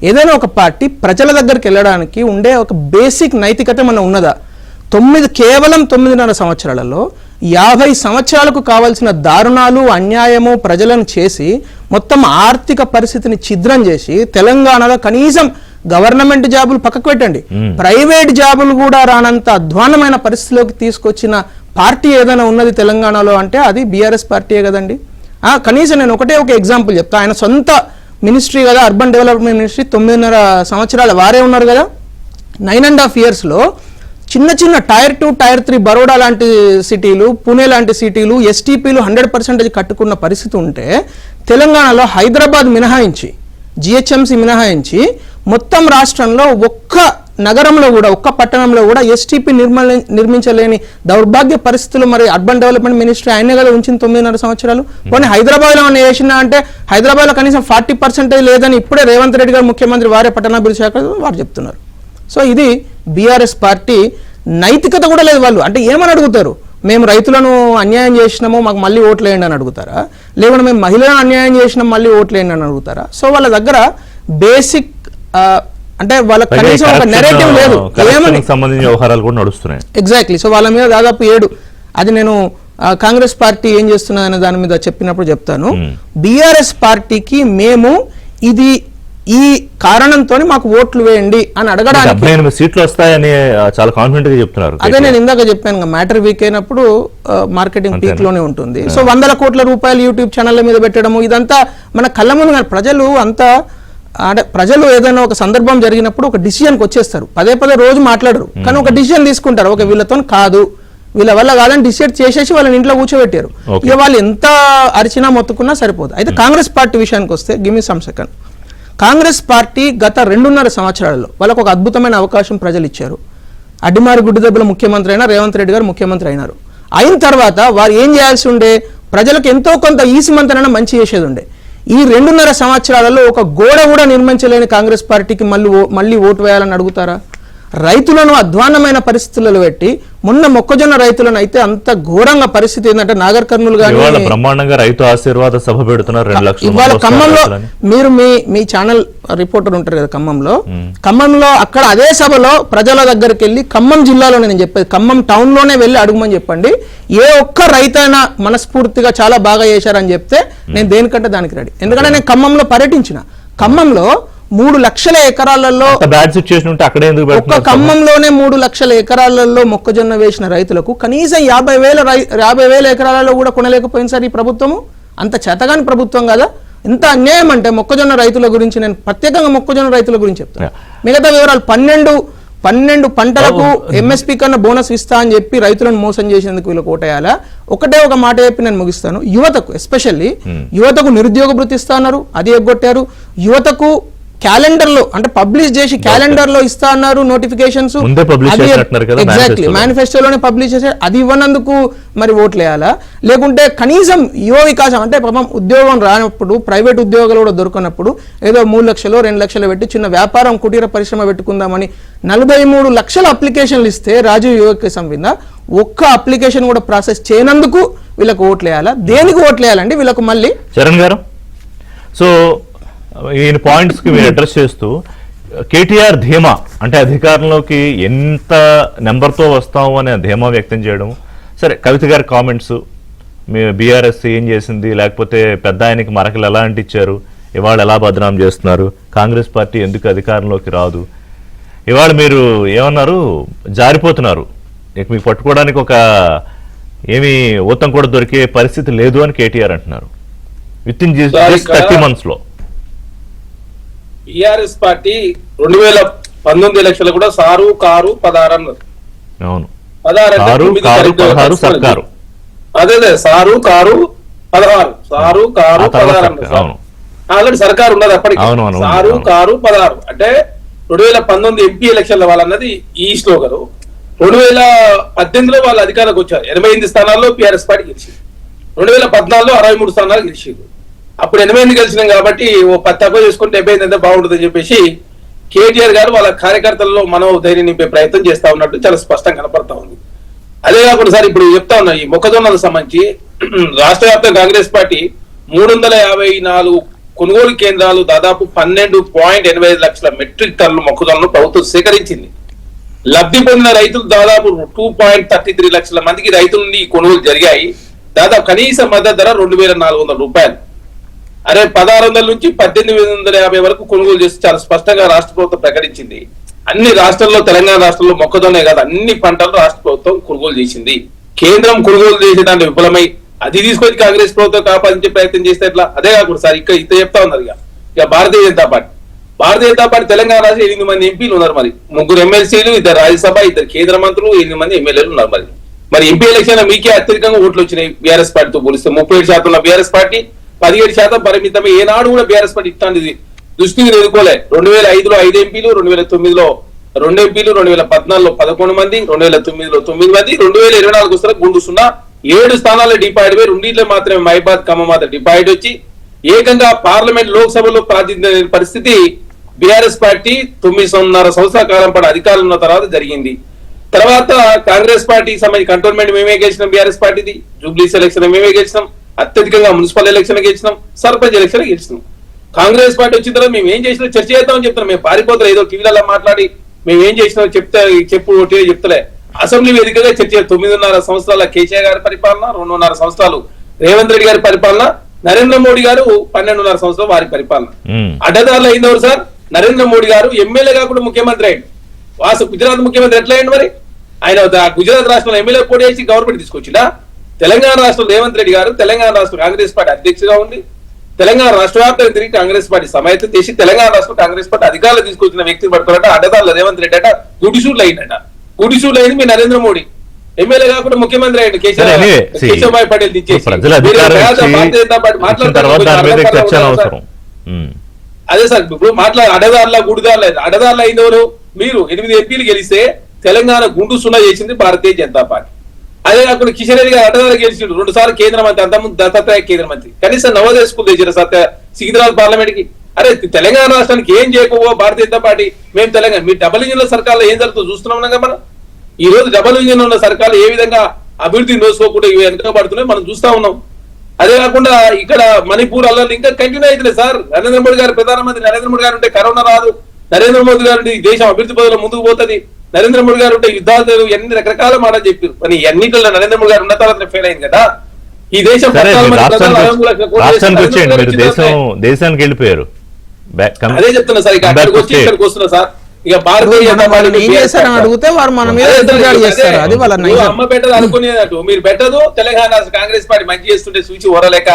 ఏదైనా ఒక పార్టీ ప్రజల దగ్గరికి వెళ్ళడానికి ఉండే ఒక బేసిక్ నైతికత మన ఉన్నదా? కేవలం 9.5 సంవత్సరాలలో 50 సంవత్సరాలకు కావాల్సిన దారుణాలు, అన్యాయము ప్రజలను చేసి మొత్తం ఆర్థిక పరిస్థితిని ఛిద్రం చేసి తెలంగాణలో కనీసం గవర్నమెంట్ జాబులు పక్కకు పెట్టండి, ప్రైవేట్ జాబులు కూడా రానంత అధ్వానమైన పరిస్థితిలోకి తీసుకొచ్చిన పార్టీ ఏదైనా ఉన్నది తెలంగాణలో అంటే అది బీఆర్ఎస్ పార్టీయే కదండి. కనీసం నేను ఒక ఎగ్జాంపుల్ చెప్తా. ఆయన సొంత మినిస్ట్రీ కదా, అర్బన్ డెవలప్మెంట్ మినిస్ట్రీ, 9.5 సంవత్సరాలు వారే ఉన్నారు కదా. 9.5 yearsలో చిన్న చిన్న టైర్ 2, టైర్ 3 బరోడా లాంటి సిటీలు, పూణే లాంటి సిటీలు ఎస్టీపీలు 100% కట్టుకున్న పరిస్థితి ఉంటే తెలంగాణలో హైదరాబాద్ మినహాయించి, జిహెచ్ఎంసీ మినహాయించి మొత్తం రాష్ట్రంలో ఒక్క నగరంలో కూడా, ఒక్క పట్టణంలో కూడా ఎస్టీపీ నిర్మించలేని దౌర్భాగ్య పరిస్థితులు మరి అర్బన్ డెవలప్మెంట్ మినిస్ట్రీ ఆయనే కదా ఉంచింది 9.5 సంవత్సరాలు. కొన్ని హైదరాబాద్లో ఏమైనా చేసినా అంటే హైదరాబాద్లో కనీసం 40% లేదని ఇప్పుడే రేవంత్ రెడ్డి గారు ముఖ్యమంత్రి వారే పట్టణాభివృద్ధి శాఖ వారు చెప్తున్నారు. సో ఇది బీఆర్ఎస్ పార్టీ నైతికత కూడా లేదు. వాళ్ళు అంటే ఏమని అడుగుతారు? మేము రైతులను అన్యాయం చేసినామో మాకు మళ్ళీ ఓట్లేయండి అని అడుగుతారా? లేకుంటే మేము మహిళలను అన్యాయం చేసినాం మళ్ళీ ఓట్లేయండి అని అడుగుతారా? సో వాళ్ళ దగ్గర బేసిక్ అంటే వాళ్ళ కనీసం ఒక నెరేటివ్ లేదు, సంబంధించిన వ్యవహారాలు కూడా నడుస్తున్నాయి. ఎగ్జాక్ట్లీ. సో వాళ్ళ మీద దాదాపు 7, అది నేను కాంగ్రెస్ పార్టీ ఏం చేస్తున్నదనే దాని మీద చెప్పినప్పుడు చెప్తాను. బీఆర్ఎస్ పార్టీకి మేము ఇది ఈ కారణంతో మాకు ఓట్లు వేయండి అని అడగడానికి 78 సీట్లు వస్తాయని చాలా కాన్ఫిడెంట్ గా చెప్తున్నారు. అదే నేను ఇందాక చెప్పాను, మ్యాటర్ వీక్ అయినప్పుడు మార్కెటింగ్ పీక్ లోనే ఉంటుంది. సో 100 కోట్ల రూపాయలు యూట్యూబ్ ఛానళ్ల మీద పెట్టడము ఇదంతా మన కళ్ళ ముందు ప్రజలు అంతా, అంటే ప్రజలు ఏదైనా ఒక సందర్భం జరిగినప్పుడు ఒక డిసిజన్కి వచ్చేస్తారు, పదే రోజు మాట్లాడరు, కానీ ఒక డిసిజన్ తీసుకుంటారు, ఒక వీళ్ళతో కాదు, వీళ్ళ వల్ల కాదని డిసైడ్ చేసేసి వాళ్ళని ఇంట్లో కూర్చోబెట్టారు. ఇక వాళ్ళు ఎంత అరిచినా మొత్తుకున్నా సరిపోదు. అయితే కాంగ్రెస్ పార్టీ విషయానికి వస్తే, give me sum second. Congress party గత 2.5 సంవత్సరాలలో వాళ్ళకు ఒక అద్భుతమైన అవకాశం ప్రజలు ఇచ్చారు. అడ్డిమారి గుడ్డు దెబ్బల ముఖ్యమంత్రి అయినా రేవంత్ రెడ్డి గారు ముఖ్యమంత్రి అయినారు. అయిన తర్వాత వారు ఏం చేయాల్సి ఉండే? ప్రజలకు ఎంతో కొంత ఈసిమంతనైనా మంచి చేసేది ఉండే. ఈ 2.5 సంవత్సరాలలో ఒక గోడ కూడా నిర్మించలేని కాంగ్రెస్ పార్టీకి మళ్ళీ ఓటు వేయాలని అడుగుతారా? రైతులను అధ్వాన్నమైన పరిస్థితులలో పెట్టి, మొన్న మొక్కజొన్న రైతులను అయితే అంత ఘోరంగా పరిస్థితి ఏంటంటే నాగర్ కర్నూలు గానీ బ్రహ్మాండంగా రైతు ఆశీర్వాద సభ పెడుతున్నారు. 2 లక్షలు ఇవాళ ఖమ్మంలో మీరు మీ ఛానల్ రిపోర్టర్ ఉంటారు కదా ఖమ్మంలో అక్కడ అదే సభలో ప్రజల దగ్గరికి వెళ్ళి, ఖమ్మం జిల్లాలోనే నేను చెప్పేది, ఖమ్మం టౌన్ లోనే వెళ్ళి అడుగుమని చెప్పండి, ఏ ఒక్క రైతైనా మనస్ఫూర్తిగా చాలా బాగా చేశారని చెప్తే నేను దేనికంటే దానికి రెడీ. ఎందుకంటే నేను ఖమ్మంలో పర్యటించిన, ఖమ్మంలో 3 లక్షల ఎకరాలలో ఒక్క ఖమ్మంలోనే 3 లక్షల ఎకరాలలో మొక్కజొన్న వేసిన రైతులకు కనీసం 50,000 ఎకరాలలో కూడా కొనలేకపోయింది సార్ ఈ ప్రభుత్వము. అంత చేతగాని ప్రభుత్వం కదా. ఎంత అన్యాయం అంటే మొక్కజొన్న రైతుల గురించి నేను ప్రత్యేకంగా మొక్కజొన్న రైతుల గురించి చెప్తాను. మిగతా వివరాలు 12 పంటలకు ఎంఎస్పీ కన్నా బోనస్ ఇస్తా అని చెప్పి రైతులను మోసం చేసేందుకు వీళ్ళకి ఓటేయాలా? ఒక మాట చెప్పి నేను ముగిస్తాను. యువతకు, ఎస్పెషల్లీ యువతకు నిరుద్యోగ భృతి ఇస్తా అన్నారు, అది ఎగ్గొట్టారు. యువతకు క్యాలెండర్ లో, అంటే పబ్లిష్ చేసి క్యాలెండర్ లో ఇస్తా అన్నారు నోటిఫికేషన్స్, ఎగ్జాక్ట్లీ మేనిఫెస్టోలోనే పబ్లిష్ చేసి అది ఇవ్వనందుకు మరి ఓట్లు వేయాలా? లేకుంటే కనీసం యువ వికాసం, అంటే పాపం ఉద్యోగం రానప్పుడు, ప్రైవేట్ ఉద్యోగాలు కూడా దొరకనప్పుడు ఏదో 3 లక్షలు 2 లక్షలు పెట్టి చిన్న వ్యాపారం, కుటీర పరిశ్రమ పెట్టుకుందామని 43 లక్షల అప్లికేషన్లు ఇస్తే రాజీవ్ యువ వికాసం కింద ఒక్క అప్లికేషన్ కూడా ప్రాసెస్ చేయనందుకు వీళ్ళకి ఓట్లు వేయాలా? దేనికి ఓట్లు వేయాలండి వీళ్ళకు? మళ్ళీ చరణ్ గారు, సో ఈయన పాయింట్స్ కి మీరు అడ్రస్ చేస్తూ కేటీఆర్ ధీమా, అంటే అధికారంలోకి ఎంత నెంబర్తో వస్తాము అనే ధీమా వ్యక్తం చేయడం. సరే, కవిత గారి కామెంట్స్, మీ బీఆర్ఎస్ ఏం చేసింది, లేకపోతే పెద్ద ఆయనకి మరకలు ఎలా అంటించారు, ఇవాళ ఎలా బదనాం చేస్తున్నారు, కాంగ్రెస్ పార్టీ ఎందుకు అధికారంలోకి రాదు, ఇవాళ మీరు ఏమన్నారు, జారిపోతున్నారు, ఇక మీకు పట్టుకోవడానికి ఒక ఏమి ఊతం కూడా దొరికే పరిస్థితి లేదు అని కేటీఆర్ అంటున్నారు. విత్ ఇన్ 30 months లో టిఆర్ఎస్ పార్టీ 2019 ఎలక్షన్లు కూడా సారు కారు 16 అన్నారు. అవును, 16 అంటే కారు 9 కారు correct గా 16 కలుసుకోలేదు. సర్కారు. అదే సారు కారు 16 సారు కారు ఆ తర్వాత 16 అన్నారు. అవును. ఆల్రెడీ సర్కారు ఉన్నది అప్పటికి. అవును, అవును, సారు అవును. కారు 16 అంటే 2019 ఎంపీ ఎలక్షన్ల వాళ్ళన్నది ఈ స్లోగను. 2018లో వాళ్ళు అధికారంలోకి వచ్చారు. 88 స్థానాల్లో టిఆర్ఎస్ పార్టీ గెలిచింది. 2014లో 63 స్థానాలు గెలిచింది. అప్పుడు 88 గెలిచినాం కాబట్టి ఓ 10 తక్కువ చేసుకుంటే 78 ఎంత బాగుంటుందని చెప్పేసి కేటీఆర్ గారు వాళ్ళ కార్యకర్తల్లో మనోధైర్యం నింపే ప్రయత్నం చేస్తా ఉన్నట్టు చాలా స్పష్టంగా కనపడతా ఉంది. అదే కాకుండా సార్ ఇప్పుడు చెప్తా ఉన్నా, ఈ మొక్కజొన్నలకు సంబంధించి రాష్ట్ర వ్యాప్తంగా కాంగ్రెస్ పార్టీ 354 కొనుగోలు కేంద్రాలు దాదాపు 12.85 లక్షల మెట్రిక్ టన్నుల మొక్కజొన్నను ప్రభుత్వం సేకరించింది. లబ్ధి పొందిన రైతులు దాదాపు 2.33 లక్షల మందికి రైతుల నుండి ఈ కొనుగోలు జరిగాయి. దాదాపు కనీస మద్దతు ధర 2,400 రూపాయలు. అరే 1600 నుంచి 1850 వరకు కొనుగోలు చేసి చాలా స్పష్టంగా రాష్ట్ర ప్రభుత్వం ప్రకటించింది. అన్ని రాష్ట్రాల్లో, తెలంగాణ రాష్ట్రంలో మొక్కజొన్నే కాదు అన్ని పంటలు రాష్ట్ర ప్రభుత్వం కొనుగోలు చేసింది. కేంద్రం కొనుగోలు చేసే దాంట్లో విఫలమై అది తీసుకొచ్చి కాంగ్రెస్ ప్రభుత్వం కాపాదించే ప్రయత్నం చేస్తే ఎట్లా? అదే కాకుండా సార్ ఇక్కడ చెప్తా ఉన్నారు ఇక భారతీయ జనతా పార్టీ తెలంగాణ రాష్ట్రం 8 మంది ఎంపీలు ఉన్నారు. మరి 3 ఎమ్మెల్సీలు, 2 రాజ్యసభ, 2 కేంద్ర మంత్రులు, 8 మంది ఎమ్మెల్యేలు ఉన్నారు. మరి ఎంపీ ఎలక్షన్ మీకే అత్యధికంగా ఓట్లు వచ్చినాయి బీఆర్ఎస్ పార్టీతో పోలిస్తే. 37% ఉన్న బీఆర్ఎస్ పార్టీ 17% పరిమితమే. ఏనాడు కూడా బీఆర్ఎస్ పార్టీ ఇట్లాంటిది దృష్టిని ఎదుర్కోలే. 2005లో 5 ఎంపీలు, 2009లో 2 ఎంపీలు, 2014లో 11 మంది, 2009లో 9 మంది, 2024 వస్తే గుండు 7 స్థానాల్లో డిపాయిడ్ పోయి 2 మాత్రమే మహిబాద్, ఖమ్మం మాత్రం డిపాయిడ్ వచ్చి ఏకంగా పార్లమెంట్, లోక్సభలో ప్రాతినిధ్యం లేని పరిస్థితి బీఆర్ఎస్ పార్టీ 9.5 సంవత్సరాల కాలం పాటు అధికారంలో ఉన్న తర్వాత జరిగింది. తర్వాత కాంగ్రెస్ పార్టీకి సంబంధించి కంటోన్మెంట్ మేమే గెలిచినాం, బీఆర్ఎస్ పార్టీది జూబ్లీస్ ఎలక్షన్ మేమే గెలిచినాం, అత్యధికంగా మున్సిపల్ ఎలక్షన్ గెలిచినాం, సర్పంచ్ ఎలక్షన్ గెలిచినాం. కాంగ్రెస్ పార్టీ వచ్చిన తర్వాత మేము ఏం చేసినా చర్చ చేద్దామని చెప్తున్నాం. మేము పారిపోతాం ఏదో టీవీలలో మాట్లాడి మేము ఏం చేసినా చెప్పు చెప్తలే. అసెంబ్లీ వేదికగా చర్చ. 9.5 సంవత్సరాల కేసీఆర్ గారి పరిపాలన, 2.5 సంవత్సరాలు రేవంత్ రెడ్డి గారి పరిపాలన, నరేంద్ర మోడీ గారు 12.5 సంవత్సరాలు వారి పరిపాలన. అడ్డదారులు అయిందెవరు సార్? నరేంద్ర మోడీ గారు ఎమ్మెల్యే కాకుండా ముఖ్యమంత్రి అయ్యాడు. గుజరాత్ ముఖ్యమంత్రి ఎట్లా అయ్యండి? మరి ఆయన గుజరాత్ రాష్ట్రంలో ఎమ్మెల్యే పోటీ చేసి గవర్నమెంట్ తీసుకొచ్చిందా? తెలంగాణ రాష్ట్రం రేవంత్ రెడ్డి గారు తెలంగాణ రాష్ట్ర కాంగ్రెస్ పార్టీ అధ్యక్షుగా ఉంది. తెలంగాణ రాష్ట్ర వ్యాప్తంగా తిరిగి కాంగ్రెస్ పార్టీ సమాయత్తం చేసి తెలంగాణ రాష్ట్రం కాంగ్రెస్ పార్టీ అధికారులు తీసుకొచ్చిన వ్యక్తిని పట్టుకోవాలంటే అడ్డదారులు రేవంత్ రెడ్డి అట గుడిసూట్లు అయిందట. గుడిసూట్లు అయింది మీ నరేంద్ర మోడీ. ఎమ్మెల్యే కాకుండా ముఖ్యమంత్రి అయ్యాడు కేశవభాయ్ పటేల్ దించేసి. అదే సార్ ఇప్పుడు అడ్డదారుల గుడిదారులు అడ్డదారులు అయినవరు మీరు. 8 ఎంపీలు గెలిస్తే తెలంగాణ గుండు 0 చేసింది భారతీయ జనతా పార్టీ. అదే కాకుండా కిషన్ రెడ్డి గారు అడ్డదారు గెలిచిండు, 2 సార్లు కేంద్ర మంత్రి, అంతకుముందు దత్తాత్రేయ కేంద్ర మంత్రి. కనీసం నవోదయ స్కూల్ తెచ్చారు సికింద్రాబాద్ పార్లమెంట్ కి. అరే తెలంగాణ రాష్ట్రానికి ఏం చేయకపో భారతీయ జనతా పార్టీ. మేము తెలంగాణ మీ డబుల్ ఇంజిన్ల సర్కార్లో ఏం జరుగుతుందో చూస్తున్నాం కదా మనం. ఈ రోజు డబుల్ ఇంజిన్ ఉన్న సర్కార్లు ఏ విధంగా అభివృద్ధిని నోసుకోకుండా ఇవి వెనకబడుతున్నాయి మనం చూస్తా ఉన్నాం. అదే కాకుండా ఇక్కడ మణిపూర్ అల్లర్లు ఇంకా కంటిన్యూ అవుతుంది సార్. నరేంద్ర మోడీ గారు ప్రధానమంత్రి, నరేంద్ర మోడీ గారు ఉంటే కరోనా రాదు, నరేంద్ర మోదీ గారు దేశం అభివృద్ధి పదంలో ముందుకు పోతుంది, నరేంద్ర మోడీ గారు ఉంటే యుద్ధాలు ఎన్ని రకరకాల మాటలు చెప్పారు. కానీ అన్నింటిలో నరేంద్ర మోడీ గారు ఉన్న తర్వాత ఫెయిల్ అయింది కదా ఈ దేశం. దేశానికి వెళ్ళిపోయారు. అదే చెప్తున్నా సార్, ఇక్కడికి వచ్చి ఇక్కడికి వస్తున్నా సార్. ఇక భారతీయ అడిగితే వారు మన మీద అమ్మ పెట్టదు అనుకునేదట్టు మీరు పెట్టదు. తెలంగాణ కాంగ్రెస్ పార్టీ మంచి చేస్తుంటే సూచి ఓరలేక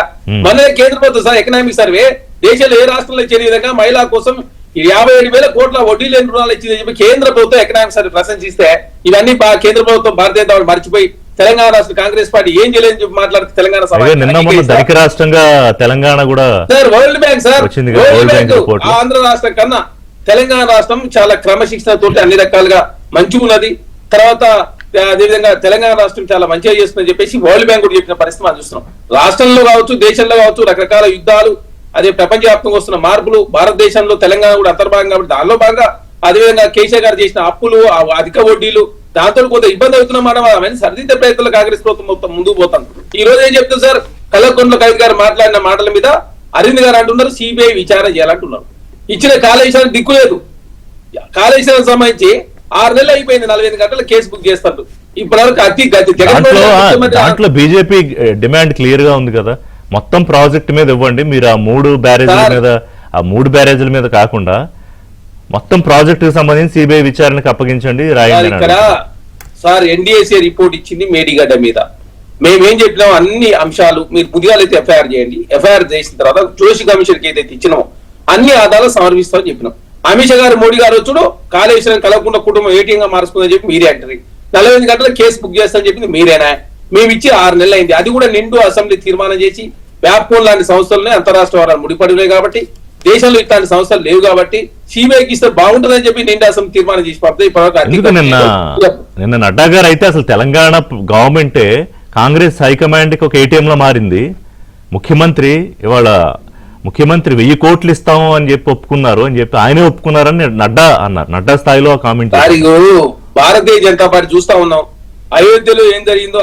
మన కేంద్ర ప్రభుత్వం సార్ ఎకనామిక్ సర్వే దేశంలో ఏ రాష్ట్రంలో చేయని విధంగా మహిళా కోసం 57,000 కోట్ల వడ్డీ లేని రుణాలు ఇచ్చిందని చెప్పి కేంద్ర ప్రభుత్వం ఎకనామిక్ సర్వే ప్రశంసిస్తే ఇవన్నీ కేంద్ర ప్రభుత్వం భారతీయ జనతా మర్చిపోయి తెలంగాణ రాష్ట్ర కాంగ్రెస్ పార్టీ ఏం చేయలేదని చెప్పి మాట్లాడితే తెలంగాణ ధనిక రాష్ట్రంగా తెలంగాణ కూడా sir world bank sir Andhra రాష్ట్రం కన్నా తెలంగాణ రాష్ట్రం చాలా క్రమశిక్షణతో అన్ని రకాలుగా మంచిగా ఉన్నది. తర్వాత అదేవిధంగా తెలంగాణ రాష్ట్రం చాలా మంచిగా చేస్తుందని చెప్పేసి వరల్డ్ బ్యాంక్ కూడా చెప్పిన పరిస్థితి మనం చూస్తున్నాం. రాష్ట్రంలో కావచ్చు, దేశంలో కావచ్చు, రకరకాల యుద్ధాలు, అదే ప్రపంచవ్యాప్తంగా వస్తున్న మార్పులు, భారతదేశంలో తెలంగాణ కూడా అంతర్భాగం కాబట్టి దానిలో భాగంగా అదేవిధంగా కేసీఆర్ గారు చేసిన అప్పులు, అధిక వడ్డీలు, దాంతో కొంత ఇబ్బంది అవుతున్నాం మనం. అవన్నీ సరిదిద్దే ప్రయత్నంలో కాంగ్రెస్ ప్రభుత్వం మొత్తం ముందుకు పోతాం. ఈ రోజు ఏం చెప్తారు సార్? కల్వకుంట్ల కవిత గారు మాట్లాడిన మాటల మీద అరవింద్ గారు అంటున్నారు సిబిఐ విచారణ చేయాలంటున్నారు. ఇచ్చిన కాళేశ్వరం దిక్కు లేదు. కాళేశ్వరం సంబంధించి 6 నెలలు అయిపోయింది, 45 గంటలు కేసు బుక్ చేస్తారు. ఇప్పటివరకు దాంట్లో బీజేపీ డిమాండ్ క్లియర్ గా ఉంది కదా, మొత్తం ప్రాజెక్ట్ మీద ఇవ్వండి. మీరు ఆ మూడు బ్యారేజీల మీద కాకుండా మొత్తం ప్రాజెక్టుకి సంబంధించి సిబిఐ విచారణకు అప్పగించండి, రాయండి. ఇక్కడ సార్ ఎన్డీఏసీ రిపోర్ట్ ఇచ్చింది మేడిగడ్డ మీద. మేమేం చెప్పినాం, అన్ని అంశాలు మీరు పుదిగాలు అయితే ఎఫ్ఐఆర్ చేయండి. ఎఫ్ఐఆర్ చేసిన తర్వాత జోషి కమిషన్కి ఏదైతే ఇచ్చినామో అన్ని ఆధారాలు సమర్పిస్తామని చెప్పినాం. అమిత్ షా గారు మోడీ గారు వచ్చుడు కాళేశ్వరం కలవకుండా కుటుంబం ఏటీఎం గా మార్చుకుందని చెప్పి మీరే అంటారు. 48 గంటల కేసు బుక్ చేస్తామని చెప్పింది మీరేనా? మేము ఇచ్చి 6 నెలలు అయింది. అది కూడా నిండు అసెంబ్లీ తీర్మానం చేసి వ్యాప్కోన్ లాంటి సంస్థలనే అంతరాష్ట్ర వారాలు ముడిపడినాయి కాబట్టి, దేశంలో ఇట్లాంటి సంస్థలు లేవు కాబట్టి సిబిఐకి ఇస్తే బాగుంటుందని చెప్పి నిండు అసెంబ్లీ తీర్మానం చేసి పంపితే నిన్న నడ్డా గారు అయితే అసలు తెలంగాణ గవర్నమెంటే కాంగ్రెస్ హైకమాండ్ కి ఒక ఏటీఎం లో మారింది. ముఖ్యమంత్రి 1000 కోట్లు ఇస్తాము అని చెప్పి ఒప్పుకున్నారు అని చెప్పి ఆయనే ఒప్పుకున్నారని నడ్డా అన్నారు. నడ్డా స్థాయిలో కామెంట్. భారతీయ జనతా పార్టీ చూస్తా ఉన్నాం. అయోధ్యలో ఏం జరిగిందో,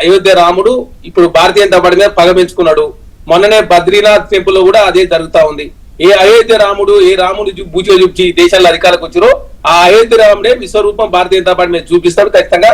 అయోధ్య రాముడు ఇప్పుడు భారతీయ జనతా పార్టీ మీద పగ పెంచుకున్నాడు. మొన్ననే బద్రీనాథ్ టెంపుల్ లో కూడా అదే జరుగుతా ఉంది. ఏ అయోధ్య రాముడు బూచిగా చూపించి దేశాల్లో అధికారులకు వచ్చారో ఆ అయోధ్య రాముడే విశ్వరూపం భారతీయ జనతా పార్టీ మీద చూపిస్తాడు. ఖచ్చితంగా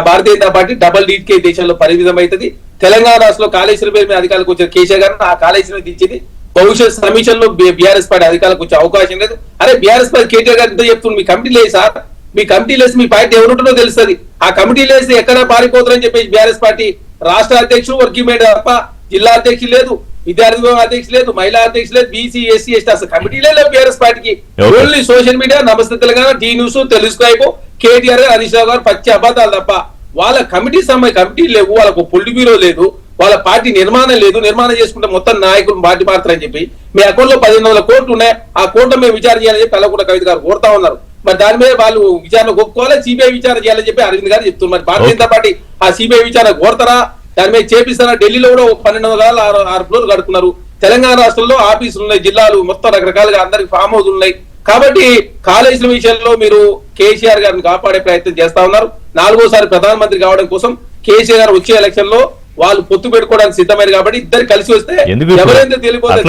భారతీయ జనతా పార్టీ డబల్ డీకే దేశంలో పరిమితం అవుతుంది. తెలంగాణ రాష్ట్రంలో కాళేశ్వరం పేరు మీద అధికారులకు వచ్చిన కేసీఆర్ గారిని ఆ కాళేశ్వరం దించింది. భవిష్యత్ సమీక్షల్లో బీఆర్ఎస్ పార్టీ అధికారులకు వచ్చే అవకాశం లేదు. అరే బీఆర్ఎస్ పార్టీ కేటీఆర్ గారు ఇంత చెప్తుంది, మీ కమిటీ లేదు సార్, మీ కమిటీ లేసి మీ పార్టీ ఎవరుంటుందో తెలుస్తుంది. ఆ కమిటీ లేసి ఎక్కడ పారిపోతారని చెప్పేసి బీఆర్ఎస్ పార్టీ రాష్ట్ర అధ్యక్షుడు వర్కింగ్ మేడ తప్ప జిల్లా అధ్యక్షులు లేదు, విద్యార్థి విభాగం అధ్యక్షులు లేదు, మహిళా అధ్యక్షులు లేదు, బీసీ ఎస్సీ ఎస్టీ అసలు కమిటీలే లేదు బీఆర్ఎస్ పార్టీకి. ఓన్లీ సోషల్ మీడియా, నమస్తే తెలంగాణ, టీ న్యూస్, తెలుగు, కేటీఆర్ గారు, హరీష్ రావు గారు పచ్చి అబద్ధాలు తప్ప వాళ్ళ కమిటీ లేవు, వాళ్ళకు పొలిట్ బ్యూరో లేదు, వాళ్ళ పార్టీ నిర్మాణం లేదు. నిర్మాణం చేసుకుంటే మొత్తం నాయకులు పార్టీ మారుతారని చెప్పి మీ అకౌంట్ లో 1500 కోట్లు ఉన్నాయి. ఆ కోర్టు మేము విచారణ చేయాలని చెప్పి కల్వకుంట్ల కవిత గారు కోరుతా ఉన్నారు. మరి దాని మీద వాళ్ళు విచారణ ఒప్పుకోవాలి, సిబిఐ విచారణ చేయాలని చెప్పి అరవింద్ గారు చెప్తున్నారు. మరి భారతీయ జనతా పార్టీ ఆ సిబిఐ విచారణ కోరతారా, దాని మీద చేపిస్తారా? ఢిల్లీలో కూడా 1206 ఫ్లోర్లు కడుతున్నారు. తెలంగాణ రాష్ట్రంలో ఆఫీసులు ఉన్నాయి, జిల్లాలు మొత్తం రకరకాలుగా అందరికి ఫామ్ హౌస్ ఉన్నాయి. కాబట్టి కాళేశ్వరం విషయంలో మీరు కేసీఆర్ గారిని కాపాడే ప్రయత్నం చేస్తా ఉన్నారు. 4వ ప్రధానమంత్రి కావడం కోసం కేసీఆర్ గారు వచ్చే ఎలక్షన్ లో వాళ్ళు పొత్తు పెట్టుకోవడానికి సిద్ధమైంది కాబట్టి ఇద్దరు కలిసి వస్తే ఎవరైతే తెలియపోతే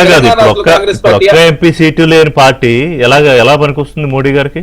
కాంగ్రెస్ పార్టీ ఎంపీ సీటు లేని పార్టీ ఎలా పనికొస్తుంది మోడీ గారికి?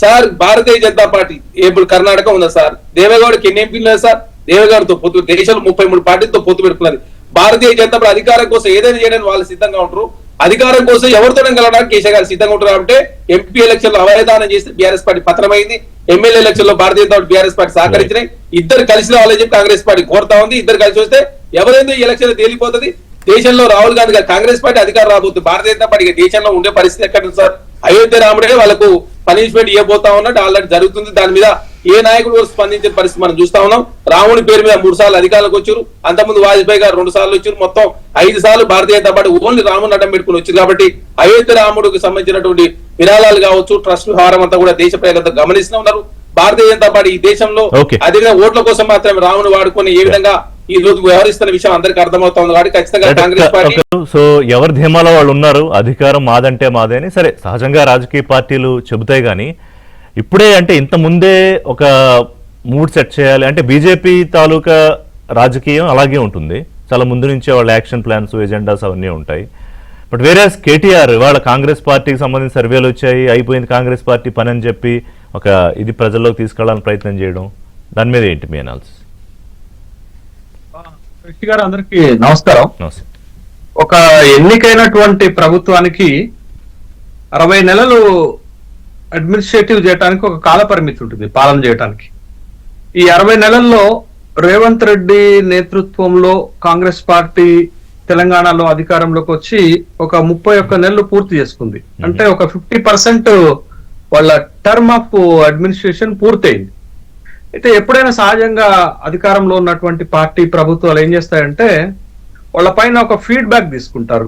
సార్ భారతీయ జనతా పార్టీ ఇప్పుడు కర్ణాటక ఉందా సార్, దేవేగౌడకి ఎన్ని ఎంపీలు లేదు సార్, దేవేగౌడతో పొత్తు, దేశంలో 33 పార్టీలతో పొత్తు పెట్టుకున్నది. భారతీయ జనతా పార్టీ అధికారం కోసం ఏదైనా చేయడానికి వాళ్ళు సిద్ధంగా ఉంటారు. అధికారం కోసం ఎవరితో కలవడానికి కేసీఆర్ గారు సిద్ధంగా ఉంటారు. కాబట్టి ఎంపీ ఎలక్షన్ లో అవైధానం చేస్తే బీఆర్ఎస్ పార్టీ పత్రమైంది. ఎమ్మెల్యే ఎలక్షన్ లో భారతీయ జనతా పార్టీ బీఆర్ఎస్ పార్టీ సహకరించినాయి. ఇద్దరు కలిసి రావాలని చెప్పి కాంగ్రెస్ పార్టీ కోరుతా ఉంది. ఇద్దరు కలిసి వస్తే ఎవరైతే ఈ ఎలక్షన్ లో తేలిపోతుంది. దేశంలో రాహుల్ గాంధీ గారు కాంగ్రెస్ పార్టీ అధికారం రాబోతుంది. భారతీయ జనతా పార్టీ దేశంలో ఉండే పరిస్థితి ఎక్కడ ఉంది సార్? అయోధ్య రాముడే వాళ్ళకు పనిష్మెంట్ ఇవ్వబోతా ఉన్నట్టు ఆల్రెడీ జరుగుతుంది. దాని మీద ఏ నాయకుడు కూడా స్పందించిన పరిస్థితి మనం చూస్తా ఉన్నాం. రాముడి పేరు మీద 3 సార్లు అధికారులకు వచ్చారు. అంతకుముందు వాజ్పేయి గారు 2 సార్లు వచ్చారు. మొత్తం 5 సార్లు భారతీయ జనతా పార్టీ ఓన్లీ రాముని అడ్డం పెట్టుకుని వచ్చారు. కాబట్టి అయోధ్య రాముడికి సంబంధించినటువంటి విరాళాలు కావచ్చు, ట్రస్ట్ వ్యవహారం అంతా కూడా దేశ ప్రజలంతా గమనిస్తూ ఉన్నారు. భారతీయ జనతా పార్టీ ఈ దేశంలో అదే ఓట్ల కోసం మాత్రమే రాముని వాడుకొని ఏ విధంగా ఈ రోజు వ్యవహరిస్తున్న విషయం అందరికీ అర్థమవుతుంది. కాబట్టి ఖచ్చితంగా కాంగ్రెస్ పార్టీ సో ఎవరి ధీమాలో వాళ్ళు ఉన్నారు, అధికారం మాదంటే మాదే అని. సరే, సహజంగా రాజకీయ పార్టీలు చెబుతాయి కానీ ఇప్పుడే అంటే ఇంత ముందే ఒక మూడ్ సెట్ చేయాలి అంటే బీజేపీ తాలూకా రాజకీయం అలాగే ఉంటుంది. చాలా ముందు నుంచే వాళ్ళ యాక్షన్ ప్లాన్స్, ఎజెండాస్ అవన్నీ ఉంటాయి. బట్ వేరే కేటీఆర్ వాళ్ళ కాంగ్రెస్ పార్టీకి సంబంధించిన సర్వేలు వచ్చాయి, అయిపోయింది కాంగ్రెస్ పార్టీ పని అని చెప్పి ఒక ఇది ప్రజల్లోకి తీసుకెళ్లాలని ప్రయత్నం చేయడం, దాని మీద ఏంటి మీ అనాలిసిస్? గారు అందరికి నమస్కారం. ఒక ఎన్నికైనటువంటి ప్రభుత్వానికి 60 నెలలు అడ్మినిస్ట్రేటివ్ చేయడానికి ఒక కాల పరిమితి ఉంటుంది పాలన చేయడానికి. ఈ 60 నెలల్లో రేవంత్ రెడ్డి నేతృత్వంలో కాంగ్రెస్ పార్టీ తెలంగాణలో అధికారంలోకి వచ్చి ఒక 31 నెలలు పూర్తి చేసుకుంది. అంటే ఒక 50% వాళ్ళ టర్మ్ ఆఫ్ అడ్మినిస్ట్రేషన్ పూర్తయింది. అయితే ఎప్పుడైనా సహజంగా అధికారంలో ఉన్నటువంటి పార్టీ ప్రభుత్వాలు ఏం చేస్తాయంటే వాళ్ళ పైన ఒక ఫీడ్బ్యాక్ తీసుకుంటారు.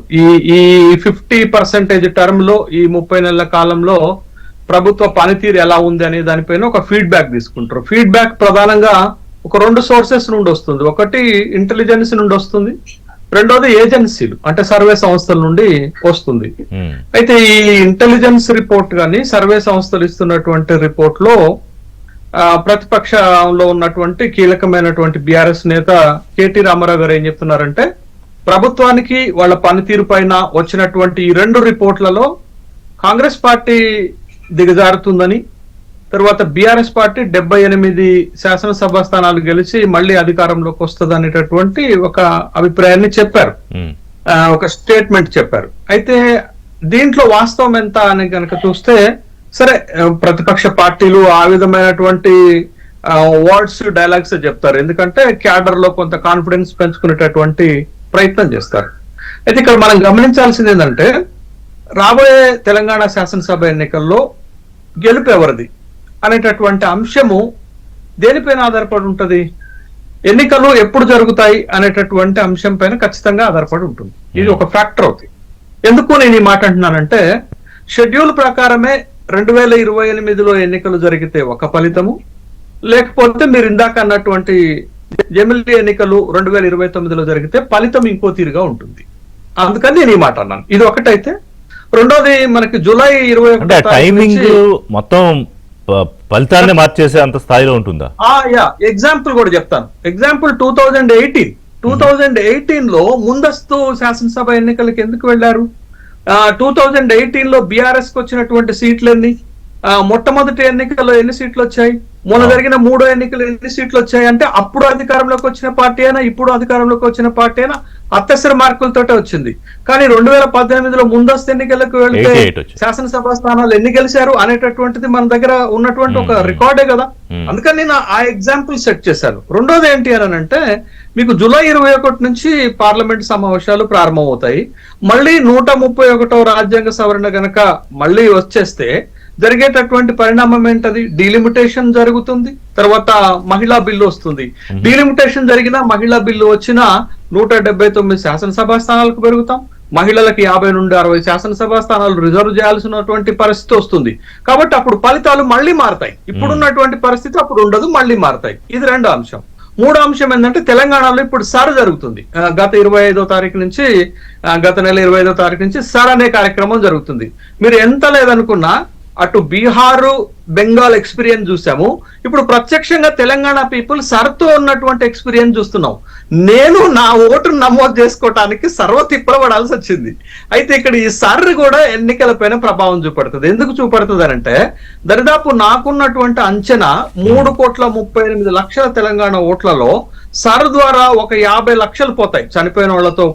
ఈ 50% టర్మ్ లో ఈ 30 నెలల కాలంలో ప్రభుత్వ పనితీరు ఎలా ఉంది అనే దానిపైన ఒక ఫీడ్బ్యాక్ తీసుకుంటారు. ఫీడ్బ్యాక్ ప్రధానంగా ఒక 2 సోర్సెస్ నుండి వస్తుంది. ఒకటి ఇంటెలిజెన్స్ నుండి వస్తుంది, రెండోది ఏజెన్సీలు అంటే సర్వే సంస్థల నుండి వస్తుంది. అయితే ఈ ఇంటెలిజెన్స్ రిపోర్ట్ కానీ సర్వే సంస్థలు ఇస్తున్నటువంటి రిపోర్ట్ లో ప్రతిపక్షంలో ఉన్నటువంటి కీలకమైనటువంటి బీఆర్ఎస్ నేత కేటీ రామారావు గారు ఏం చెప్తున్నారంటే ప్రభుత్వానికి వాళ్ళ పనితీరు పైన వచ్చినటువంటి ఈ 2 రిపోర్ట్లలో కాంగ్రెస్ పార్టీ దిగజారుతుందని, తర్వాత బీఆర్ఎస్ పార్టీ 78 శాసనసభ స్థానాలు గెలిచి మళ్ళీ అధికారంలోకి వస్తుంది అనేటటువంటి ఒక అభిప్రాయాన్ని చెప్పారు, ఒక స్టేట్మెంట్ చెప్పారు. అయితే దీంట్లో వాస్తవం ఎంత అని కనుక చూస్తే, సరే ప్రతిపక్ష పార్టీలు ఆ విధమైనటువంటి వర్డ్స్ డైలాగ్స్ చెప్తారు, ఎందుకంటే క్యాడర్ లో కొంత కాన్ఫిడెన్స్ పెంచుకునేటటువంటి ప్రయత్నం చేస్తారు. అయితే ఇక్కడ మనం గమనించాల్సింది ఏంటంటే, రాబోయే తెలంగాణ శాసనసభ ఎన్నికల్లో గెలుపు ఎవరిది అనేటటువంటి అంశము దేనిపైన ఆధారపడి ఉంటది? ఎన్నికలు ఎప్పుడు జరుగుతాయి అనేటటువంటి అంశం పైన ఖచ్చితంగా ఆధారపడి ఉంటుంది. ఇది ఒక ఫ్యాక్టర్ అవుతుంది. ఎందుకు నేను ఈ మాట అంటున్నానంటే, షెడ్యూల్ ప్రకారమే 2028లో ఎన్నికలు జరిగితే ఒక ఫలితము, లేకపోతే మీరు ఇందాక అన్నటువంటి ఎమ్మెల్యే ఎన్నికలు 2029లో జరిగితే ఫలితం ఇంకో తీరుగా ఉంటుంది. అందుకని నేను ఈ మాట అన్నాను. ఇది ఒకటైతే, రెండోది మనకి జూలై 21 టైమింగ్ మొత్తం ఫలితాన్ని మార్చేసే అంత స్థాయిలో ఉంటుందా? ఎగ్జాంపుల్ కూడా చెప్తాను. ఎగ్జాంపుల్ 2018లో ముందస్తు శాసనసభ ఎన్నికలకు ఎందుకు వెళ్లారు? 2018లో బీఆర్ఎస్ కు వచ్చినటువంటి సీట్లు ఎన్ని? మొట్టమొదటి ఎన్నికల్లో ఎన్ని సీట్లు వచ్చాయి? మొన్న జరిగిన 3వ ఎన్నికలు ఎన్ని సీట్లు వచ్చాయి? అంటే అప్పుడు అధికారంలోకి వచ్చిన పార్టీ అయినా ఇప్పుడు అధికారంలోకి వచ్చిన పార్టీ అయినా అత్యవసర మార్కులతోటే వచ్చింది. కానీ 2018లో ముందస్తు ఎన్నికలకు వెళ్తే శాసనసభ స్థానాలు ఎన్ని గెలిచారు అనేటటువంటిది మన దగ్గర ఉన్నటువంటి ఒక రికార్డే కదా. అందుకని నేను ఆ ఎగ్జాంపుల్ సెట్ చేశాను. రెండోది ఏంటి అని అంటే, మీకు జూలై 21 నుంచి పార్లమెంట్ సమావేశాలు ప్రారంభమవుతాయి. మళ్ళీ 131వ రాజ్యాంగ సవరణ గనక మళ్ళీ వచ్చేస్తే జరిగేటటువంటి పరిణామం ఏంటది? డీలిమిటేషన్ జరుగుతుంది, తర్వాత మహిళా బిల్లు వస్తుంది. డీలిమిటేషన్ జరిగినా మహిళా బిల్లు వచ్చినా 179 శాసనసభ స్థానాలకు పెరుగుతాం. మహిళలకి 50 నుండి 60 శాసనసభ స్థానాలు రిజర్వ్ చేయాల్సినటువంటి పరిస్థితి వస్తుంది. కాబట్టి అప్పుడు ఫలితాలు మళ్ళీ మారతాయి. ఇప్పుడున్నటువంటి పరిస్థితి అప్పుడు ఉండదు, మళ్ళీ మారతాయి. ఇది రెండో అంశం. మూడో అంశం ఏంటంటే, తెలంగాణలో ఇప్పుడు సర్ జరుగుతుంది. గత నెల 25వ తారీఖు నుంచి సర్ అనే కార్యక్రమం జరుగుతుంది. మీరు ఎంత లేదనుకున్నా అటు బీహారు, బెంగాల్ ఎక్స్పీరియన్స్ చూసాము, ఇప్పుడు ప్రత్యక్షంగా తెలంగాణ పీపుల్ సర్తో ఉన్నటువంటి ఎక్స్పీరియన్స్ చూస్తున్నాం. నేను నా ఓటును నమోదు చేసుకోవటానికి తిప్పబడాల్సి వచ్చింది. అయితే ఇక్కడ ఈ సర్ కూడా ఎన్నికల పైన ప్రభావం చూపడుతుంది. ఎందుకు చూపడుతుంది అంటే, దరిదాపు నాకున్నటువంటి అంచనా 3,38,00,000 తెలంగాణ ఓట్లలో సర్ ద్వారా ఒక 50 లక్షలు పోతాయి. చనిపోయిన వాళ్ళతో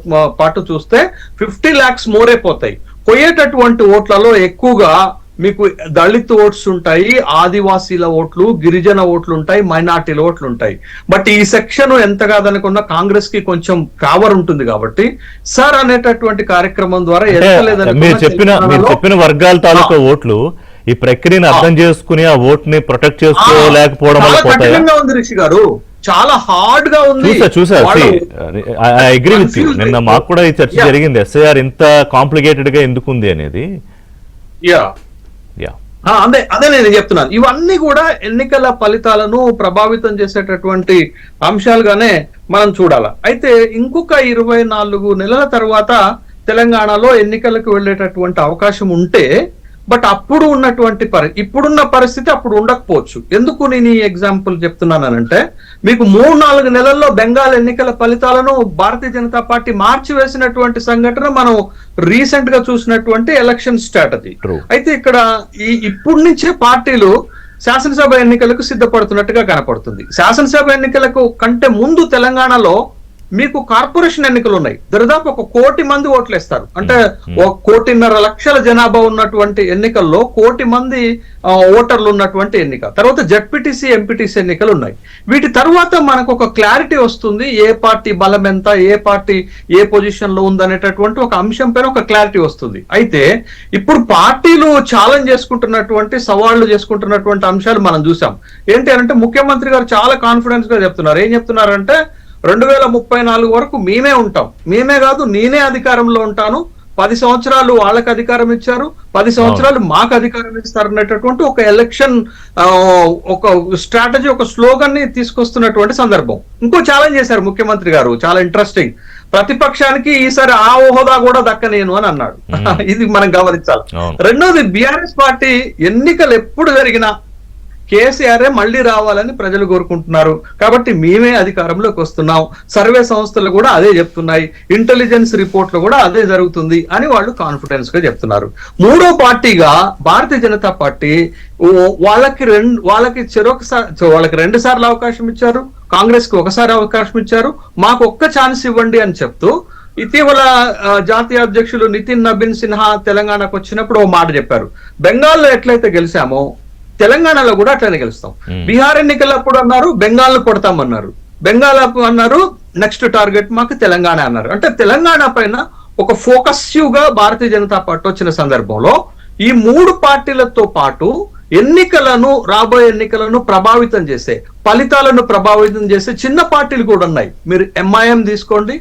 పాటు చూస్తే 50 lakhs మోరే పోతాయి. పోయేటటువంటి ఓట్లలో ఎక్కువగా మీకు దళిత్ ఓట్స్ ఉంటాయి, ఆదివాసీల ఓట్లు, గిరిజన ఓట్లు ఉంటాయి, మైనార్టీల ఓట్లు ఉంటాయి. బట్ ఈ సెక్షన్ ఎంత కాదనుకున్నా కాంగ్రెస్ కి కొంచెం ఫేవర్ ఉంటుంది. కాబట్టి సార్ అనేటటువంటి కార్యక్రమం ద్వారా మీరు చెప్పిన వర్గాల తాలూకా ఓట్లు ఈ ప్రక్రియను అర్థం చేసుకుని ఆ ఓట్ ని ప్రొటెక్ట్ చేసుకోలేకపోవడం వల్ల కఠినంగా ఉంది రిషి గారు, చాలా హార్డ్ గా ఉంది. చూసా అగ్రీ విత్ యూ. నిన్న మాకు కూడా ఈ చర్చ జరిగింది, ఎస్ఐఆర్ ఇంత కాంప్లికేటెడ్ గా ఎందుకు ఉంది అనేది. అదే నేను చెప్తున్నాను. ఇవన్నీ కూడా ఎన్నికల ఫలితాలను ప్రభావితం చేసేటటువంటి అంశాలుగానే మనం చూడాలి. అయితే ఇంకొక 24 నెలల తర్వాత తెలంగాణలో ఎన్నికలకు వెళ్ళేటటువంటి అవకాశం ఉంటే, బట్ అప్పుడు ఉన్నటువంటి ఇప్పుడున్న పరిస్థితి అప్పుడు ఉండకపోవచ్చు. ఎందుకు నేను ఈ ఎగ్జాంపుల్ చెప్తున్నానంటే, మీకు 3-4 నెలల్లో బెంగాల్ ఎన్నికల ఫలితాలను భారతీయ జనతా పార్టీ మార్చివేసినటువంటి సంఘటన మనం రీసెంట్ గా చూసినటువంటి ఎలక్షన్ స్ట్రాటజీ. అయితే ఇక్కడ ఇప్పుడు నుంచే పార్టీలు శాసనసభ ఎన్నికలకు సిద్ధపడుతున్నట్టుగా కనపడుతుంది. శాసనసభ ఎన్నికలకు కంటే ముందు తెలంగాణలో మీకు కార్పొరేషన్ ఎన్నికలు ఉన్నాయి. దాదాపు 1 కోటి మంది ఓట్లేస్తారు. అంటే 1.5 కోట్ల జనాభా ఉన్నటువంటి ఎన్నికల్లో 1 కోటి మంది ఓటర్లు ఉన్నటువంటి ఎన్నిక. తర్వాత జడ్పీటీసీ, ఎంపీటీసీ ఎన్నికలు ఉన్నాయి. వీటి తర్వాత మనకు ఒక క్లారిటీ వస్తుంది, ఏ పార్టీ బలం ఎంత, ఏ పార్టీ ఏ పొజిషన్ లో ఉందనేటటువంటి ఒక అంశం పైన ఒక క్లారిటీ వస్తుంది. అయితే ఇప్పుడు పార్టీలు ఛాలెంజ్ చేసుకుంటున్నటువంటి, సవాళ్లు చేసుకుంటున్నటువంటి అంశాలు మనం చూసాం. ఏంటి అంటే, ముఖ్యమంత్రి గారు చాలా కాన్ఫిడెన్స్ గా చెప్తున్నారు. ఏం చెప్తున్నారంటే, 2034 వరకు మేమే ఉంటాం, మేమే కాదు నేనే అధికారంలో ఉంటాను, 10 సంవత్సరాలు వాళ్ళకి అధికారం ఇచ్చారు, 10 సంవత్సరాలు మాకు అధికారం ఇస్తారు అనేటటువంటి ఒక ఎలక్షన్, ఒక స్ట్రాటజీ, ఒక స్లోగన్ ని తీసుకొస్తున్నటువంటి సందర్భం. ఇంకో ఛాలెంజ్ చేశారు ముఖ్యమంత్రి గారు, చాలా ఇంట్రెస్టింగ్. ప్రతిపక్షానికి ఈసారి ఆ హోదా కూడా దక్కనేను అని అన్నాడు. ఇది మనం గమనించాలి. రెండోది, బీఆర్ఎస్ పార్టీ ఎన్నికలు ఎప్పుడు జరిగినా కేసీఆర్ మళ్ళీ రావాలని ప్రజలు కోరుకుంటున్నారు. కాబట్టి మేమే అధికారంలోకి వస్తున్నాం, సర్వే సంస్థలు కూడా అదే చెప్తున్నాయి, ఇంటెలిజెన్స్ రిపోర్ట్లు కూడా అదే జరుగుతుంది అని వాళ్ళు కాన్ఫిడెన్స్ గా చెప్తున్నారు. మూడో పార్టీగా భారతీయ జనతా పార్టీ వాళ్ళకి 2 సార్లు అవకాశం ఇచ్చారు, కాంగ్రెస్ కి ఒకసారి అవకాశం ఇచ్చారు, మాకు ఒక్క ఛాన్స్ ఇవ్వండి అని చెప్తూ ఇటీవల జాతీయ అధ్యక్షులు నితిన్ నబీన్ సిన్హా తెలంగాణకు వచ్చినప్పుడు ఓ మాట చెప్పారు, బెంగాల్లో ఎట్లయితే గెలిచామో తెలంగాణలో కూడా అట్లనే గెలుస్తాం. బీహార్ ఎన్నికలప్పుడు అన్నారు బెంగాల్ కొడతామన్నారు, బెంగాల్ అన్నారు నెక్స్ట్ టార్గెట్ మాకు తెలంగాణ అన్నారు. అంటే తెలంగాణ పైన ఒక ఫోకస్గా భారతీయ జనతా పార్టీ వచ్చిన సందర్భంలో ఈ 3 పార్టీలతో పాటు రాబోయే ఎన్నికలను ప్రభావితం చేసే, ఫలితాలను ప్రభావితం చేసే చిన్న పార్టీలు కూడా ఉన్నాయి. మీరు ఎంఐఎం తీసుకోండి,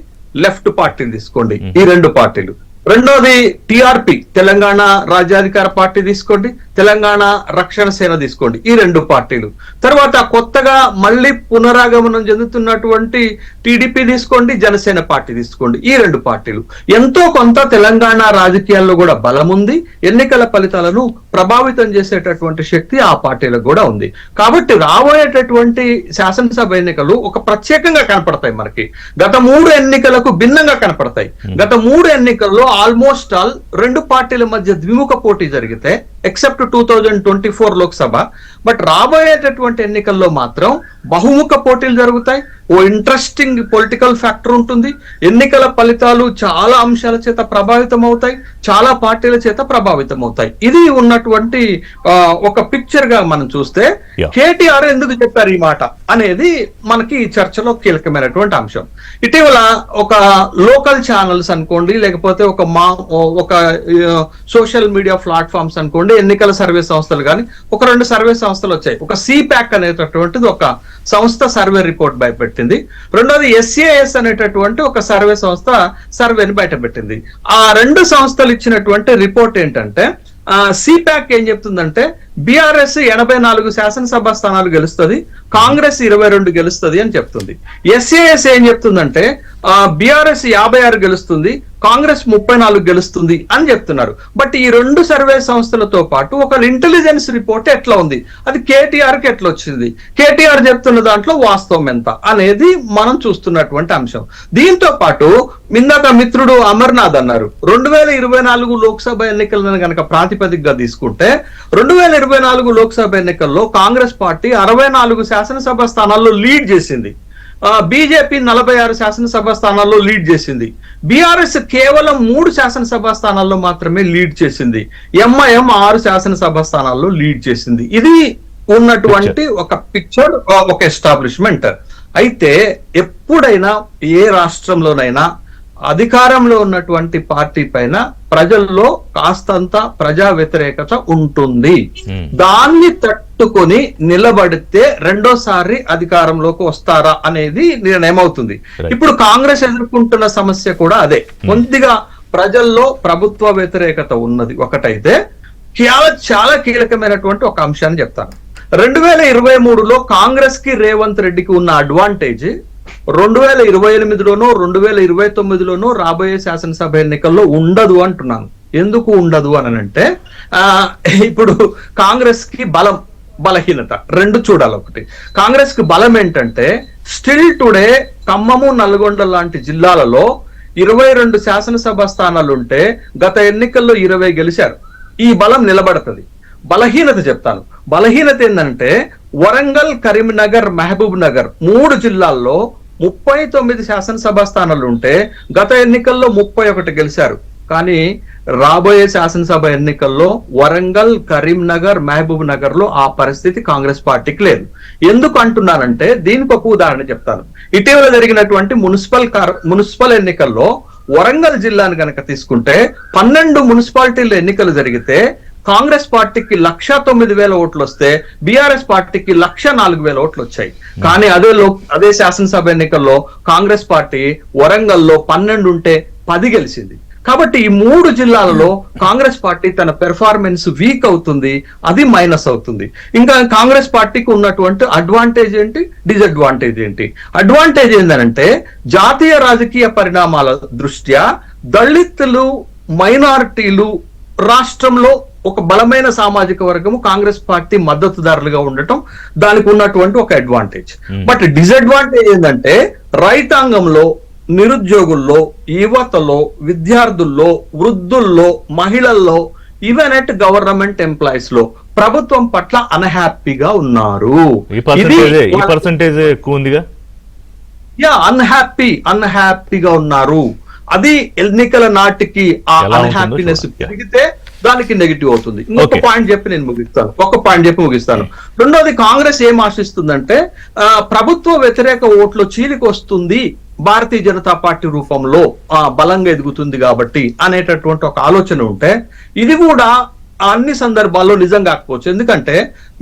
లెఫ్ట్ పార్టీలు తీసుకోండి, ఈ 2 పార్టీలు. రెండోది టిఆర్పి, తెలంగాణ రాజ్యాధికార పార్టీ తీసుకోండి, తెలంగాణ రక్షణ సేన తీసుకోండి, ఈ 2 పార్టీలు. తర్వాత కొత్తగా మళ్ళీ పునరాగమనం చెందుతున్నటువంటి టీడీపీ తీసుకోండి, జనసేన పార్టీ తీసుకోండి, ఈ 2 పార్టీలు. ఎంతో కొంత తెలంగాణ రాజకీయాల్లో కూడా బలం ఉంది, ఎన్నికల ఫలితాలను ప్రభావితం చేసేటటువంటి శక్తి ఆ పార్టీలకు కూడా ఉంది. కాబట్టి రాబోయేటటువంటి శాసనసభ ఎన్నికలు ఒక ప్రత్యేకంగా కనపడతాయి మనకి, గత 3 ఎన్నికలకు భిన్నంగా కనపడతాయి. గత 3 ఎన్నికల్లో ఆల్మోస్ట్ 2 పార్టీల మధ్య ద్విముఖ పోటీ జరిగితే ఎక్సెప్ట్ 2024 లోక్సభ, బట్ రాబోయేటటువంటి ఎన్నికల్లో మాత్రం బహుముఖ పోటీలు జరుగుతాయి. ఓ ఇంట్రెస్టింగ్ పొలిటికల్ ఫ్యాక్టర్ ఉంటుంది. ఎన్నికల ఫలితాలు చాలా అంశాల చేత ప్రభావితం అవుతాయి, చాలా పార్టీల చేత ప్రభావితం అవుతాయి. ఇది ఉన్నటువంటి ఒక పిక్చర్ గా మనం చూస్తే కేటీఆర్ ఎందుకు చెప్పారు ఈ మాట అనేది మనకి ఈ చర్చలో కీలకమైనటువంటి అంశం. ఇటీవల ఒక లోకల్ ఛానల్స్ అనుకోండి, లేకపోతే ఒక సోషల్ మీడియా ప్లాట్ఫామ్స్ అనుకోండి, ఎన్నికల సర్వే సంస్థలు కానీ ఒక 2 సర్వే సంస్థలు వచ్చాయి. ఒక సిప్యాక్ అనేటటువంటిది ఒక సంస్థ సర్వే రిపోర్ట్ బయటపెట్టింది. రెండోది SAS అనేటటువంటి ఒక సర్వే సంస్థ సర్వేని బయటపెట్టింది. ఆ 2 సంస్థలు ఇచ్చినటువంటి రిపోర్ట్ ఏంటంటే, సిప్యాక్ ఏం చెప్తుందంటే బీఆర్ఎస్ 84 శాసనసభ స్థానాలు గెలుస్తుంది, కాంగ్రెస్ 22 గెలుస్తుంది అని చెప్తుంది. SAS ఏం చెప్తుందంటే బీఆర్ఎస్ 56 గెలుస్తుంది, కాంగ్రెస్ 34 గెలుస్తుంది అని చెప్తున్నారు. బట్ ఈ 2 సర్వే సంస్థలతో పాటు ఒక ఇంటెలిజెన్స్ రిపోర్ట్ ఎట్లా ఉంది, అది కేటీఆర్ కి ఎట్లా వచ్చింది, కేటీఆర్ చెప్తున్న దాంట్లో వాస్తవం ఎంత అనేది మనం చూస్తున్నటువంటి అంశం. దీంతో పాటు ఇందాక మిత్రుడు అమర్నాథ్ అన్నారు 2024 లోక్సభ ఎన్నికలను కనుక ప్రాతిపదికగా తీసుకుంటే 2024 లోక్సభ ఎన్నికల్లో కాంగ్రెస్ పార్టీ 64 శాసనసభ స్థానాల్లో లీడ్ చేసింది, బీజేపీ 46 శాసనసభ స్థానాల్లో లీడ్ చేసింది, బీఆర్ఎస్ కేవలం 3 శాసనసభ స్థానాల్లో మాత్రమే లీడ్ చేసింది, ఎంఐఎం 6 శాసనసభ స్థానాల్లో లీడ్ చేసింది. ఇది ఉన్నటువంటి ఒక పిక్చర్, ఒక ఎస్టాబ్లిష్మెంట్. అయితే ఎప్పుడైనా ఏ రాష్ట్రంలోనైనా అధికారంలో ఉన్నటువంటి పార్టీ పైన ప్రజల్లో కాస్తంత ప్రజా వ్యతిరేకత ఉంటుంది. దాన్ని తట్టుకొని నిలబడితే రెండోసారి అధికారంలోకి వస్తారా అనేది నిర్ణయం అవుతుంది. ఇప్పుడు కాంగ్రెస్ ఎదుర్కొంటున్న సమస్య కూడా అదే. కొద్దిగా ప్రజల్లో ప్రభుత్వ వ్యతిరేకత ఉన్నది ఒకటైతే, చాలా కీలకమైనటువంటి ఒక అంశాన్ని చెప్తాను. 2023లో కాంగ్రెస్ కి రేవంత్ రెడ్డికి ఉన్న అడ్వాంటేజ్ 2028లోనో 2029లోనో రాబోయే శాసనసభ ఎన్నికల్లో ఉండదు అంటున్నాను. ఎందుకు ఉండదు అని అంటే, ఇప్పుడు కాంగ్రెస్ కి బలహీనత 2 చూడాలి. ఒకటి, కాంగ్రెస్ కి బలం ఏంటంటే స్టిల్ టుడే ఖమ్మము, నల్గొండ లాంటి జిల్లాలలో 22 శాసనసభ స్థానాలు ఉంటే గత ఎన్నికల్లో 20 గెలిచారు. ఈ బలం నిలబడుతుంది. బలహీనత చెప్తాను. బలహీనత ఏంటంటే వరంగల్, కరీంనగర్, మహబూబ్ నగర్ 3 జిల్లాల్లో 39 శాసనసభ స్థానాలు ఉంటే గత ఎన్నికల్లో 31 గెలిచారు. కానీ రాబోయే శాసనసభ ఎన్నికల్లో వరంగల్, కరీంనగర్, మహబూబ్ నగర్ లో ఆ పరిస్థితి కాంగ్రెస్ పార్టీకి లేదు. ఎందుకు అంటున్నానంటే దీనికి ఒక ఉదాహరణ చెప్తాను. ఇటీవల జరిగినటువంటి మున్సిపల్ ఎన్నికల్లో వరంగల్ జిల్లాను కనుక తీసుకుంటే 12 మున్సిపాలిటీల ఎన్నికలు జరిగితే కాంగ్రెస్ పార్టీకి 1,09,000 ఓట్లు వస్తే బీఆర్ఎస్ పార్టీకి 1,04,000 ఓట్లు వచ్చాయి. కానీ అదే శాసనసభ ఎన్నికల్లో కాంగ్రెస్ పార్టీ వరంగల్లో 12 ఉంటే 10 గెలిచింది. కాబట్టి ఈ 3 జిల్లాలలో కాంగ్రెస్ పార్టీ తన పెర్ఫార్మెన్స్ వీక్ అవుతుంది, అది మైనస్ అవుతుంది. ఇంకా కాంగ్రెస్ పార్టీకి ఉన్నటువంటి అడ్వాంటేజ్ ఏంటి, డిసడ్వాంటేజ్ ఏంటి? అడ్వాంటేజ్ ఏంటంటే జాతీయ రాజకీయ పరిణామాల దృష్ట్యా దళితులు, మైనారిటీలు రాష్ట్రంలో ఒక బలమైన సామాజిక వర్గము కాంగ్రెస్ పార్టీ మద్దతుదారులుగా ఉండటం దానికి ఉన్నటువంటి ఒక అడ్వాంటేజ్. బట్ డిసడ్వాంటేజ్ ఏంటంటే రైతాంగంలో, నిరుద్యోగుల్లో, యువతలో, విద్యార్థుల్లో, వృద్ధుల్లో, మహిళల్లో, ఈవెన్ అట్ గవర్నమెంట్ ఎంప్లాయీస్ లో ప్రభుత్వం పట్ల అన్హ్యాపీగా ఉన్నారు. ఈ పర్సంటేజ్ ఎక్కువ ఉందిగా. అన్హ్యాపీగా ఉన్నారు. అది ఎన్నికల నాటికి ఆ అన్హ్యాపీనెస్ పెరిగితే దానికి నెగిటివ్ అవుతుంది. ఇంకొక పాయింట్ చెప్పి నేను ముగిస్తాను. రెండోది, కాంగ్రెస్ ఏం ఆశిస్తుందంటే ప్రభుత్వ వ్యతిరేక ఓట్లు చీలికి వస్తుంది, భారతీయ జనతా పార్టీ రూపంలో బలంగా ఎదుగుతుంది కాబట్టి అనేటటువంటి ఒక ఆలోచన ఉంటే ఇది కూడా అన్ని సందర్భాల్లో నిజం కాకపోవచ్చు. ఎందుకంటే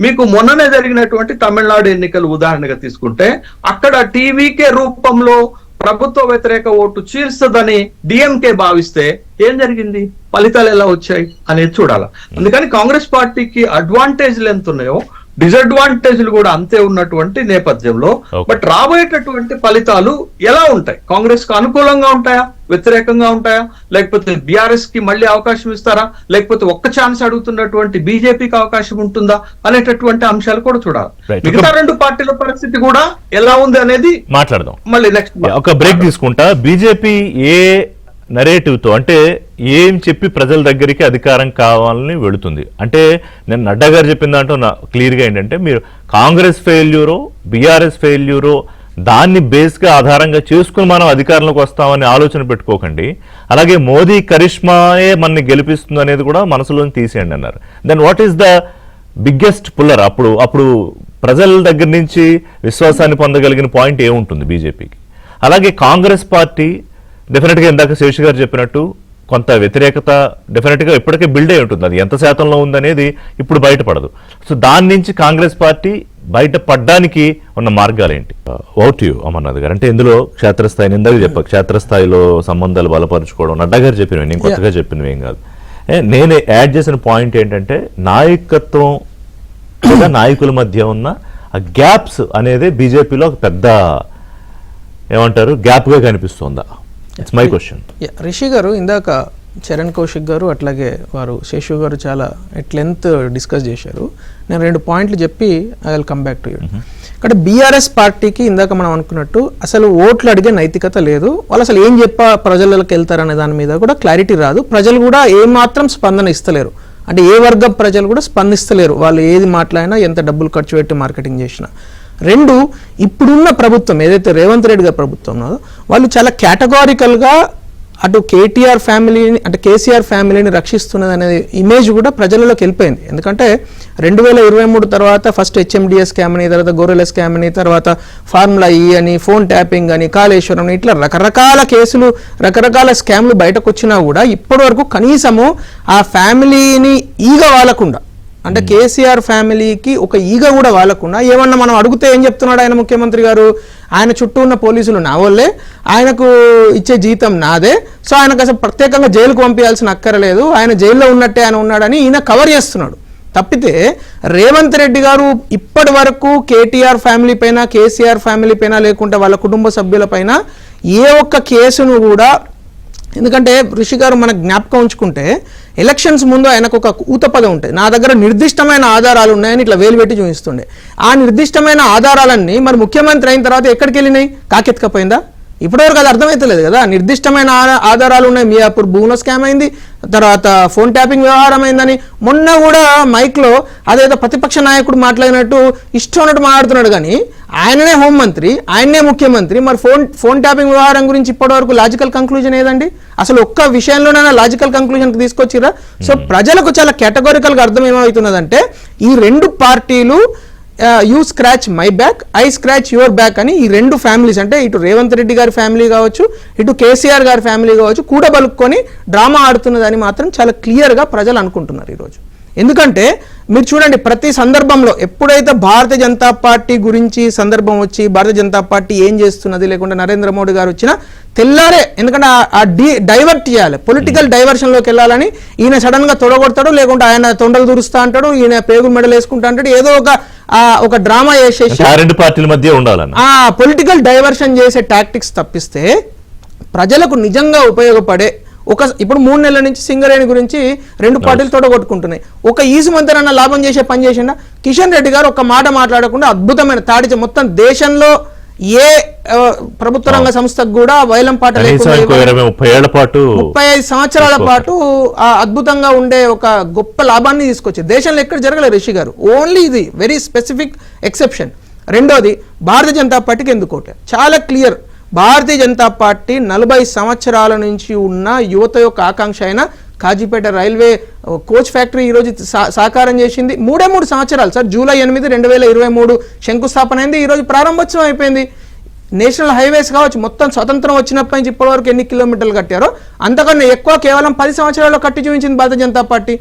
మీకు మొన్ననే జరిగినటువంటి తమిళనాడు ఎన్నికలు ఉదాహరణగా తీసుకుంటే అక్కడ టీవీకే రూపంలో ప్రభుత్వ వ్యతిరేక ఓటు చీల్స్తుందని డిఎంకే భావిస్తే ఏం జరిగింది, ఫలితాలు ఎలా వచ్చాయి అనేది చూడాలి. అందుకని కాంగ్రెస్ పార్టీకి అడ్వాంటేజ్లు ఎంత ఉన్నాయో డిసడ్వాంటేజ్లు కూడా అంతే ఉన్నటువంటి నేపథ్యంలో బట్ రాబోయేటటువంటి ఫలితాలు ఎలా ఉంటాయి, కాంగ్రెస్ కు అనుకూలంగా ఉంటాయా, వ్యతిరేకంగా ఉంటాయా, లేకపోతే బీఆర్ఎస్ కి మళ్ళీ అవకాశం ఇస్తారా, లేకపోతే ఒక్క ఛాన్స్ అడుగుతున్నటువంటి బీజేపీకి అవకాశం ఉంటుందా అనేటటువంటి అంశాలు కూడా చూడాలి. మిగతా రెండు పార్టీల పరిస్థితి కూడా ఎలా ఉంది అనేది మాట్లాడదాం మళ్ళీ నెక్స్ట్. ఒక బ్రేక్ తీసుకుంటా. బీజేపీ ఏ నరేటివ్ తో, అంటే ఏం చెప్పి ప్రజల దగ్గరికి అధికారం కావాలని వెళుతుంది అంటే, నేను నడ్డా గారు చెప్పిన దాంట్లో క్లియర్గా ఏంటంటే, మీరు కాంగ్రెస్ ఫెయిల్యూరో బీఆర్ఎస్ ఫెయిల్యూరో దాన్ని బేస్గా ఆధారంగా చేసుకుని మనం అధికారంలోకి వస్తామని ఆలోచన పెట్టుకోకండి. అలాగే మోదీ కరిష్మాయే మనని గెలిపిస్తుంది అనేది కూడా మనసులోని తీసేయండి అన్నారు. Then what is the biggest puller? అప్పుడు ప్రజల దగ్గర నుంచి విశ్వాసాన్ని పొందగలిగిన పాయింట్ ఏముంటుంది బీజేపీకి? అలాగే కాంగ్రెస్ పార్టీ డెఫినెట్గా ఇందాక శేష్ గారు చెప్పినట్టు కొంత వ్యతిరేకత డెఫినెట్గా ఇప్పటికే బిల్డ్ అయి ఉంటుంది. అది ఎంత శాతంలో ఉందనేది ఇప్పుడు బయటపడదు. సో దాని నుంచి కాంగ్రెస్ పార్టీ బయటపడడానికి ఉన్న మార్గాలు ఏంటి? ఓట్ యూ అమర్నాథ్ గారు. అంటే ఇందులో క్షేత్రస్థాయిని ఇందాక క్షేత్రస్థాయిలో సంబంధాలు బలపరుచుకోవడం నడ్డా గారు చెప్పినవి, నేను కొత్తగా చెప్పినవి ఏం కాదు. నేను యాడ్ చేసిన పాయింట్ ఏంటంటే, నాయకత్వం లేదా నాయకుల మధ్య ఉన్న ఆ గ్యాప్స్ అనేది బీజేపీలో ఒక పెద్ద ఏమంటారు గ్యాప్గా కనిపిస్తుందా? It's my question. రిషి గారు, ఇందాక చరణ్ కౌశిక్ గారు అట్లాగే వారు శేషు గారు చాలా ఎట్ లెంత్ డిస్కస్ చేశారు. నేను 2 పాయింట్లు చెప్పి I will come back to you. ఇక్కడ బీఆర్ఎస్ పార్టీకి ఇందాక మనం అనుకున్నట్టు అసలు ఓట్లు అడిగే నైతికత లేదు. వాళ్ళు అసలు ఏం ప్రజలకు వెళ్తారనే దాని మీద కూడా క్లారిటీ రాదు. ప్రజలు కూడా ఏమాత్రం స్పందన ఇస్తలేరు. అంటే ఏ వర్గం ప్రజలు కూడా స్పందిస్తలేరు. వాళ్ళు ఏది మాట్లాడినా, ఎంత డబ్బులు ఖర్చు పెట్టి మార్కెటింగ్ చేసినా. 2, ఇప్పుడున్న ప్రభుత్వం ఏదైతే రేవంత్ రెడ్డి గారి ప్రభుత్వం ఉన్నదో వాళ్ళు చాలా కేటగారికల్గా అటు కేటీఆర్ ఫ్యామిలీని అంటే కేసీఆర్ ఫ్యామిలీని రక్షిస్తున్నది అనేది ఇమేజ్ కూడా ప్రజలలోకి వెళ్ళిపోయింది. ఎందుకంటే 2023 తర్వాత ఫస్ట్ హెచ్ఎండిఎస్ స్కామ్ అని, తర్వాత గొర్రెల స్కామ్ అని, తర్వాత ఫార్ములా ఈ అని, ఫోన్ ట్యాపింగ్ అని, కాళేశ్వరం అని, ఇట్లా రకరకాల కేసులు, రకరకాల స్కామ్లు బయటకు వచ్చినా కూడా ఇప్పటి వరకు కనీసము ఆ ఫ్యామిలీని ఈగ వాలకుండా, అంటే కేసీఆర్ ఫ్యామిలీకి ఒక ఈగ కూడా వాలకుండా, ఏమన్నా మనం అడిగితే ఏం చెప్తున్నాడు ఆయన ముఖ్యమంత్రి గారు, ఆయన చుట్టూ ఉన్న పోలీసులు నా వాళ్ళే, ఆయనకు ఇచ్చే జీతం నాదే, సో ఆయనకు అసలు ప్రత్యేకంగా జైలుకు పంపించాల్సిన అక్కరలేదు, ఆయన జైల్లో ఉన్నట్టే ఆయన ఉన్నాడని ఈయన కవర్ చేస్తున్నాడు. తప్పితే రేవంత్ రెడ్డి గారు ఇప్పటి వరకు కేటీఆర్ ఫ్యామిలీ పైన, కేసీఆర్ ఫ్యామిలీ పైన, లేకుంటే వాళ్ళ కుటుంబ సభ్యుల పైన ఏ ఒక్క కేసును కూడా, ఎందుకంటే ఋషి గారు మనకు జ్ఞాపకం ఉంచుకుంటే ఎలక్షన్స్ ముందు ఆయనకు ఒక ఊతపదం ఉంటుంది, నా దగ్గర నిర్దిష్టమైన ఆధారాలు ఉన్నాయని ఇట్లా వేలు పెట్టి చూపిస్తుండే. ఆ నిర్దిష్టమైన ఆధారాలన్నీ మరి ముఖ్యమంత్రి అయిన తర్వాత ఎక్కడికి వెళ్ళినాయి? కాకెత్తుకపోయిందా? ఇప్పటివరకు అది అర్థమవుతలేదు కదా. నిర్దిష్టమైన ఆధారాలు ఉన్నాయి. మీ అప్పుడు భూముల స్కామ్ అయింది, తర్వాత ఫోన్ ట్యాపింగ్ వ్యవహారం అయిందని మొన్న కూడా మైక్లో అదేదో ప్రతిపక్ష నాయకుడు మాట్లాడినట్టు ఇష్టం ఉన్నట్టు మాట్లాడుతున్నాడు. కానీ ఆయననే హోంమంత్రి, ఆయననే ముఖ్యమంత్రి, మరి ఫోన్ ట్యాపింగ్ వ్యవహారం గురించి ఇప్పటివరకు లాజికల్ కంక్లూజన్ ఏదండి? అసలు ఒక్క విషయంలోనైనా లాజికల్ కంక్లూజన్కి తీసుకొచ్చిరా? సో ప్రజలకు చాలా కేటగారికల్గా అర్థం ఏమవుతున్నదంటే, ఈ 2 పార్టీలు you scratch my back, I scratch your back అని ఈ 2 ఫ్యామిలీస్, అంటే ఇటు రేవంత్ రెడ్డి గారి ఫ్యామిలీ కావచ్చు, ఇటు కేసీఆర్ గారి ఫ్యామిలీ కావచ్చు, కూడబలుక్కొని డ్రామా ఆడుతున్నదని మాత్రం చాలా క్లియర్గా ప్రజలు అనుకుంటున్నారు ఈరోజు. ఎందుకంటే మీరు చూడండి, ప్రతి సందర్భంలో ఎప్పుడైతే భారతీయ జనతా పార్టీ గురించి సందర్భం వచ్చి భారతీయ జనతా పార్టీ ఏం చేస్తున్నది, లేకుంటే నరేంద్ర మోడీ గారు వచ్చినా తెల్లారే, ఎందుకంటే ఆ డైవర్ట్ చేయాలి, పొలిటికల్ డైవర్షన్లోకి వెళ్ళాలని ఈయన సడన్గా తొడగొడతాడు, లేకుంటే ఆయన తొండలు దురుస్తా అంటాడు, ఈయన పేగులు మెడలు వేసుకుంటా అంటాడు, ఏదో ఒక డ్రామా చేసేసి పార్టీల మధ్య ఉండాలని పొలిటికల్ డైవర్షన్ చేసే టాక్టిక్స్ తప్పిస్తే ప్రజలకు నిజంగా ఉపయోగపడే ఇప్పుడు 3 నెలల నుంచి సింగరేణి గురించి 2 పార్టీలు తొడగొట్టుకుంటున్నాయి. ఒక ఈసు మంత్రి లాభం చేసే పని చేసిండా? కిషన్ రెడ్డి గారు ఒక మాట మాట్లాడకుండా అద్భుతమైన తాడిచి మొత్తం దేశంలో ఏ ప్రభుత్వ రంగ సంస్థకు కూడా వైలంపాట లేకుండా 35 సంవత్సరాల పాటు అద్భుతంగా ఉండే ఒక గొప్ప లాభాన్ని తీసుకొచ్చింది. దేశంలో ఎక్కడ జరగలేదు రిషి గారు. ఓన్లీ ఇది వెరీ స్పెసిఫిక్ ఎక్సెప్షన్. రెండోది, భారతీయ జనతా పార్టీకి ఎందుకు ఓటారు? చాలా క్లియర్. భారతీయ జనతా పార్టీ 40 సంవత్సరాల నుంచి ఉన్న యువత యొక్క ఆకాంక్ష అయిన కాజీపేట రైల్వే కోచ్ ఫ్యాక్టరీ ఈరోజు సాకారం చేసింది. 3 సంవత్సరాలు సార్. జూలై 8, 2023 శంకుస్థాపన అయింది. ఈరోజు ప్రారంభోత్సవం అయిపోయింది. నేషనల్ హైవేస్ కావచ్చు, మొత్తం స్వతంత్రం వచ్చినప్పటి నుంచి ఇప్పటి వరకు ఎన్ని కిలోమీటర్లు కట్టారో అంతకన్నా ఎక్కువ కేవలం 10 సంవత్సరాల్లో కట్టి చూపించింది భారతీయ జనతా పార్టీ.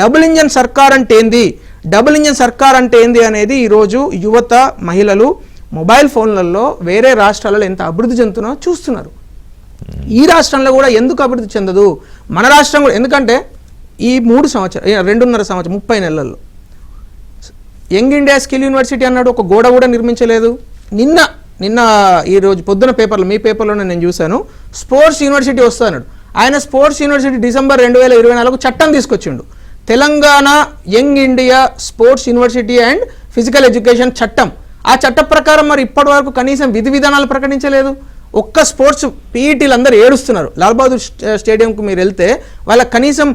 డబుల్ ఇంజన్ సర్కార్ అంటే ఏంది, డబుల్ ఇంజన్ సర్కార్ అంటే ఏంది అనేది ఈరోజు యువత, మహిళలు మొబైల్ ఫోన్లలో వేరే రాష్ట్రాలలో ఎంత అభివృద్ధి చెందుతున్నారో చూస్తున్నారు. ఈ రాష్ట్రంలో కూడా ఎందుకు అభివృద్ధి చెందదు? మన రాష్ట్రం కూడా, ఎందుకంటే ఈ 2.5 సంవత్సరం 30 నెలల్లో యంగ్ ఇండియా స్కిల్ యూనివర్సిటీ అన్నాడు, ఒక గోడ కూడా నిర్మించలేదు. నిన్న ఈరోజు పొద్దున పేపర్లో, మీ పేపర్లోనే నేను చూశాను, స్పోర్ట్స్ యూనివర్సిటీ వస్తుంది అన్నాడు. ఆయన స్పోర్ట్స్ యూనివర్సిటీ డిసెంబర్ 2024 చట్టం తీసుకొచ్చిండు. Telangana young India sports university and physical education చట్టం. ఆ చట్ట ప్రకారం మరి ఇప్పటి వరకు కనీసం విధి విధానాలు ప్రకటించలేదు. ఒక్క స్పోర్ట్స్ పీఈటీలు అందరూ ఏడుస్తున్నారు. లాల్ బహదూర్ స్టేడియంకు మీరు వెళ్తే వాళ్ళకి కనీసం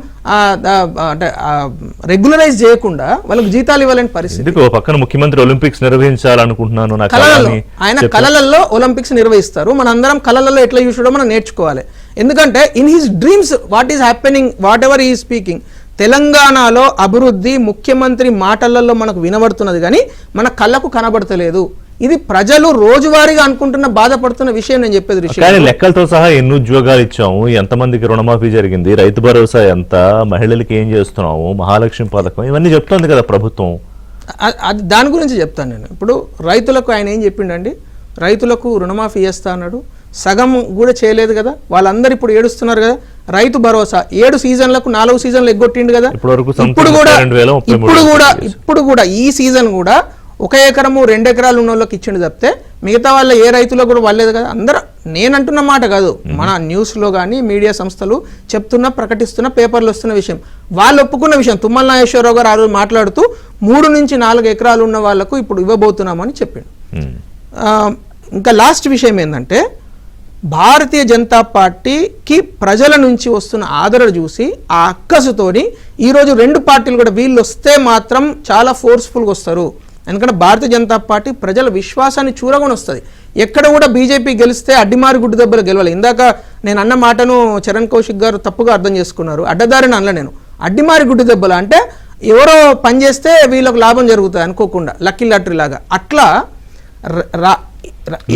రెగ్యులరైజ్ చేయకుండా వాళ్ళకి జీతాలు ఇవ్వాలని పరిస్థితి. పక్కన ముఖ్యమంత్రి ఒలింపిక్స్ నిర్వహించాలనుకుంటున్నాను. ఆయన కళలలో ఒలింపిక్స్ నిర్వహిస్తారు. మన అందరం కళలలో ఎట్లా చూసడో మనం నేర్చుకోవాలి. ఎందుకంటే in his dreams what is happening, what ever ఈ స్పీకింగ్, తెలంగాణలో అభివృద్ధి ముఖ్యమంత్రి మాటలలో మనకు వినబడుతున్నది కానీ మన కళ్ళకు కనబడతలేదు. ఇది ప్రజలు రోజువారీగా అనుకుంటున్న, బాధపడుతున్న విషయం. నేను చెప్పేది విషయం, లెక్కలతో సహా ఎన్ని ఉద్యోగాలు ఇచ్చాము, ఎంతమందికి రుణమాఫీ జరిగింది, రైతు భరోసా ఎంత, మహిళలకి ఏం చేస్తున్నాము, మహాలక్ష్మి పథకం, ఇవన్నీ చెప్తుంది కదా ప్రభుత్వం. అది దాని గురించి చెప్తాను నేను. ఇప్పుడు రైతులకు ఆయన ఏం చెప్పిండండి, రైతులకు రుణమాఫీ చేస్తా అన్నాడు. సగం కూడా చేయలేదు కదా, వాళ్ళందరూ ఇప్పుడు ఏడుస్తున్నారు కదా. రైతు భరోసా 7 సీజన్లకు 4 సీజన్లు ఎగ్గొట్టిండు కదా. ఇప్పుడు కూడా ఈ సీజన్ కూడా 1 ఎకరము 2 ఎకరాలు ఉన్న వాళ్ళకి ఇచ్చిండు తప్పితే మిగతా వాళ్ళ ఏ రైతులకు కూడా వాళ్ళలేదు కదా. అందరూ నేనంటున్న మాట కాదు, మన న్యూస్లో కానీ మీడియా సంస్థలు చెప్తున్న, ప్రకటిస్తున్న, పేపర్లు వస్తున్న విషయం, వాళ్ళు ఒప్పుకున్న విషయం. తుమ్మల నాగేశ్వరరావు గారు ఆ రోజు మాట్లాడుతూ 3 నుంచి 4 ఎకరాలు ఉన్న వాళ్ళకు ఇప్పుడు ఇవ్వబోతున్నామని చెప్పిండు. ఇంకా లాస్ట్ విషయం ఏంటంటే, భారతీయ జనతా పార్టీకి ప్రజల నుంచి వస్తున్న ఆదరణ చూసి ఆ అక్కసుతోని ఈరోజు 2 పార్టీలు కూడా వీళ్ళు వస్తే మాత్రం చాలా ఫోర్స్ఫుల్గా వస్తారు. ఎందుకంటే భారతీయ జనతా పార్టీ ప్రజల విశ్వాసాన్ని చూరగొని వస్తుంది. ఎక్కడ కూడా బీజేపీ గెలిస్తే అడ్డిమారి గుడ్డు దెబ్బలు గెలవాలి. ఇందాక నేను అన్న మాటను చరణ్ కౌశిక్ గారు తప్పుగా అర్థం చేసుకున్నారు. అడ్డదారిని అనలే నేను. అడ్డిమారి గుడ్డు దెబ్బలు అంటే ఎవరో పని చేస్తే వీళ్ళకు లాభం జరుగుతుంది అనుకోకుండా, లక్కీ లాటరీ లాగా. అట్లా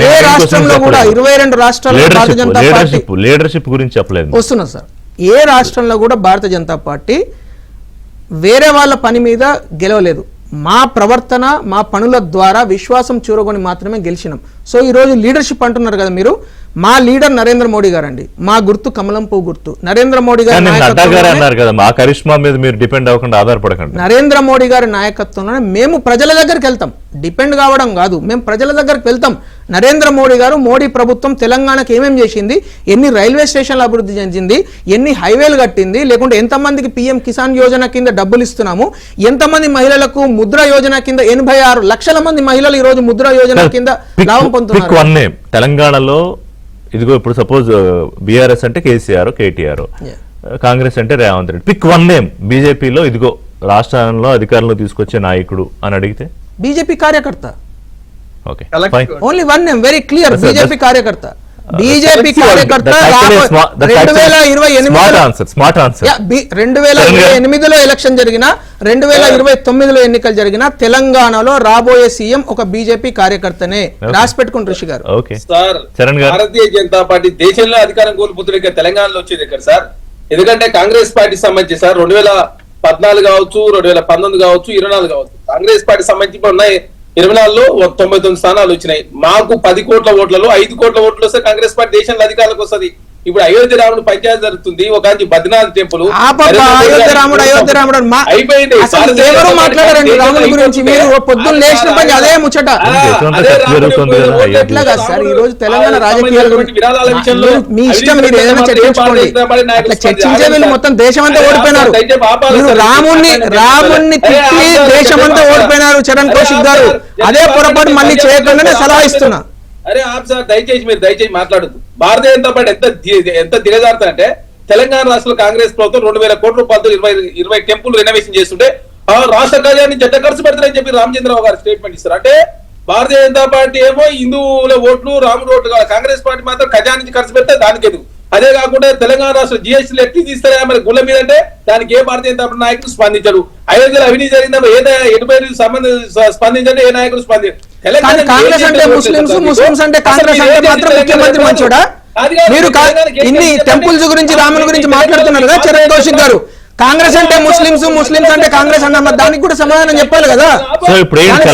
ఏ రాష్ట్రంలో కూడా 22 రాష్ట్రాల్లో భారతీయ జనతా పార్టీ లీడర్షిప్ గురించి చెప్పలేదు వస్తున్నా సార్. ఏ రాష్ట్రంలో కూడా భారతీయ జనతా పార్టీ వేరే వాళ్ళ పని మీద గెలవలేదు. మా ప్రవర్తన, మా పనుల ద్వారా విశ్వాసం చూరగొని మాత్రమే గెలిచినాం. సో ఈరోజు లీడర్షిప్ అంటున్నారు కదా మీరు. మా లీడర్ నరేంద్ర మోడీ గారండి. మా గుర్తు కమలం పువ్వు గుర్తు. నరేంద్ర మోడీ గారి నరేంద్ర మోడీ గారి నాయకత్వంలోనే మేము ప్రజల దగ్గరికి వెళ్తాం. డిపెండ్ కావడం కాదు, మేము ప్రజల దగ్గరికి వెళ్తాం. నరేంద్ర మోడీ గారు, మోడీ ప్రభుత్వం తెలంగాణకు ఏమేం చేసింది, ఎన్ని రైల్వే స్టేషన్లు అభివృద్ధి చెందింది, ఎన్ని హైవేలు కట్టింది, లేకుంటే ఎంతమందికి పీఎం కిసాన్ యోజన కింద డబ్బులు ఇస్తున్నాము, ఎంతమంది మహిళలకు ముద్ర యోజన కింద 86 లక్షల మంది మహిళలు ఈ రోజు ముద్ర యోజన కింద లాభం పొందుతున్నారు. తెలంగాణలో ఇదిగో ఇప్పుడు సపోజ్ బీఆర్ఎస్ అంటే కేసీఆర్, కేటీఆర్, కాంగ్రెస్ అంటే Revanth Reddy. Pick one name బీజేపీలో, ఇదిగో రాష్ట్రంలో అధికారంలో తీసుకొచ్చే నాయకుడు అని అడిగితే బీజేపీ కార్యకర్త. Okay, only one name, very clear, BJP కార్యకర్త. బీజేపీ కార్యకర్త 2028లో ఎలక్షన్ జరిగిన, 2029లో ఎన్నికలు జరిగిన తెలంగాణలో రాబోయే సీఎం ఒక బీజేపీ కార్యకర్తనే. రాసి పెట్టుకుని ఋషి గారు. భారతీయ జనతా పార్టీ దేశంలో అధికారం కోల్పోతున్న తెలంగాణలో వచ్చేది ఇక్కడ సార్. ఎందుకంటే కాంగ్రెస్ పార్టీ సంబంధించి సార్ 2014 కావచ్చు, 2019 కావచ్చు, 24 కావచ్చు, కాంగ్రెస్ పార్టీ సంబంధించి ఉన్నాయి 24లో 99 స్థానాలు వచ్చినాయి. మాకు 10 కోట్ల ఓట్లలో 5 కోట్ల ఓట్లు వస్తే కాంగ్రెస్ పార్టీ దేశంలో అధికారులకు వస్తుంది. ఇప్పుడు అయోధ్య రాముడు పంచాయతీ జరుగుతుంది, ఒక బద్రీనాథ్ టెంపుల్ అయోధ్య రాముడు అయిపోయింది. అసలు ఎవరు మాట్లాడారండి రాముడి గురించి? మీరు పొద్దున్న లేచిన పని అదే ముచ్చట. ఎట్లాగా సార్ ఈ రోజు తెలంగాణ రాజకీయాల గురించి మీ ఇష్టం, మీరు ఏదైనా చర్చించుకోండి. అట్లా చర్చించే వీళ్ళు మొత్తం దేశం అంతా ఓడిపోయినారు. మీరు రాముణ్ణి తిట్టి దేశం అంతా ఓడిపోయినారు చరణ్ కౌశిక్ గారు. అదే పొరపాటు మళ్ళీ చేయకుండానే సలహా ఇస్తున్నా. అరే ఆప్ సార్ దయచేసి మాట్లాడద్దు. భారతీయ జనతా పార్టీ ఎంత దిగజారుతారంటే తెలంగాణ రాష్ట్రంలో కాంగ్రెస్ ప్రభుత్వం 2000 కోట్ల రూపాయలతో 20 టెంపుల్ రెనోవేషన్ చేస్తుంటే ఆ రాష్ట్ర ఖజానాన్ని జట్ట ఖర్చు పెడతారని చెప్పి రామచంద్రరావు గారు స్టేట్మెంట్ ఇస్తారు. అంటే భారతీయ జనతా పార్టీ ఏమో హిందువుల ఓట్లు రాముడు ఓట్లు కాదు, కాంగ్రెస్ పార్టీ మాత్రం ఖజానా నుంచి ఖర్చు పెడితే దానికి ఎదుగు. అదే కాకుండా తెలంగాణ రాష్ట్ర జిఎస్టీలు ఎట్టి తీస్తారా మరి గుళ్ళ మీద అంటే దానికి ఏ భారతీయ జనతా పార్టీ నాయకులు స్పందించారు. అయోధ్యలో అవినీతి జరిగిందా ఎటుపై స్పందించండి, ఏ నాయకులు స్పందించారు. కాంగ్రెస్ అంటే ముస్లింస్ అంటే కాంగ్రెస్ అంటే మాత్రం ముఖ్యమంత్రి మంచోడా? మీరు ఇన్ని టెంపుల్స్ గురించి రాముల గురించి మాట్లాడుతున్నారు కదా చరణ్ కౌశిక్ గారు. కాంగ్రెస్ అంటే ముస్లింస్ అంటే కాంగ్రెస్ అన్న దానికి కూడా సమాధానం చెప్పాలి కదా.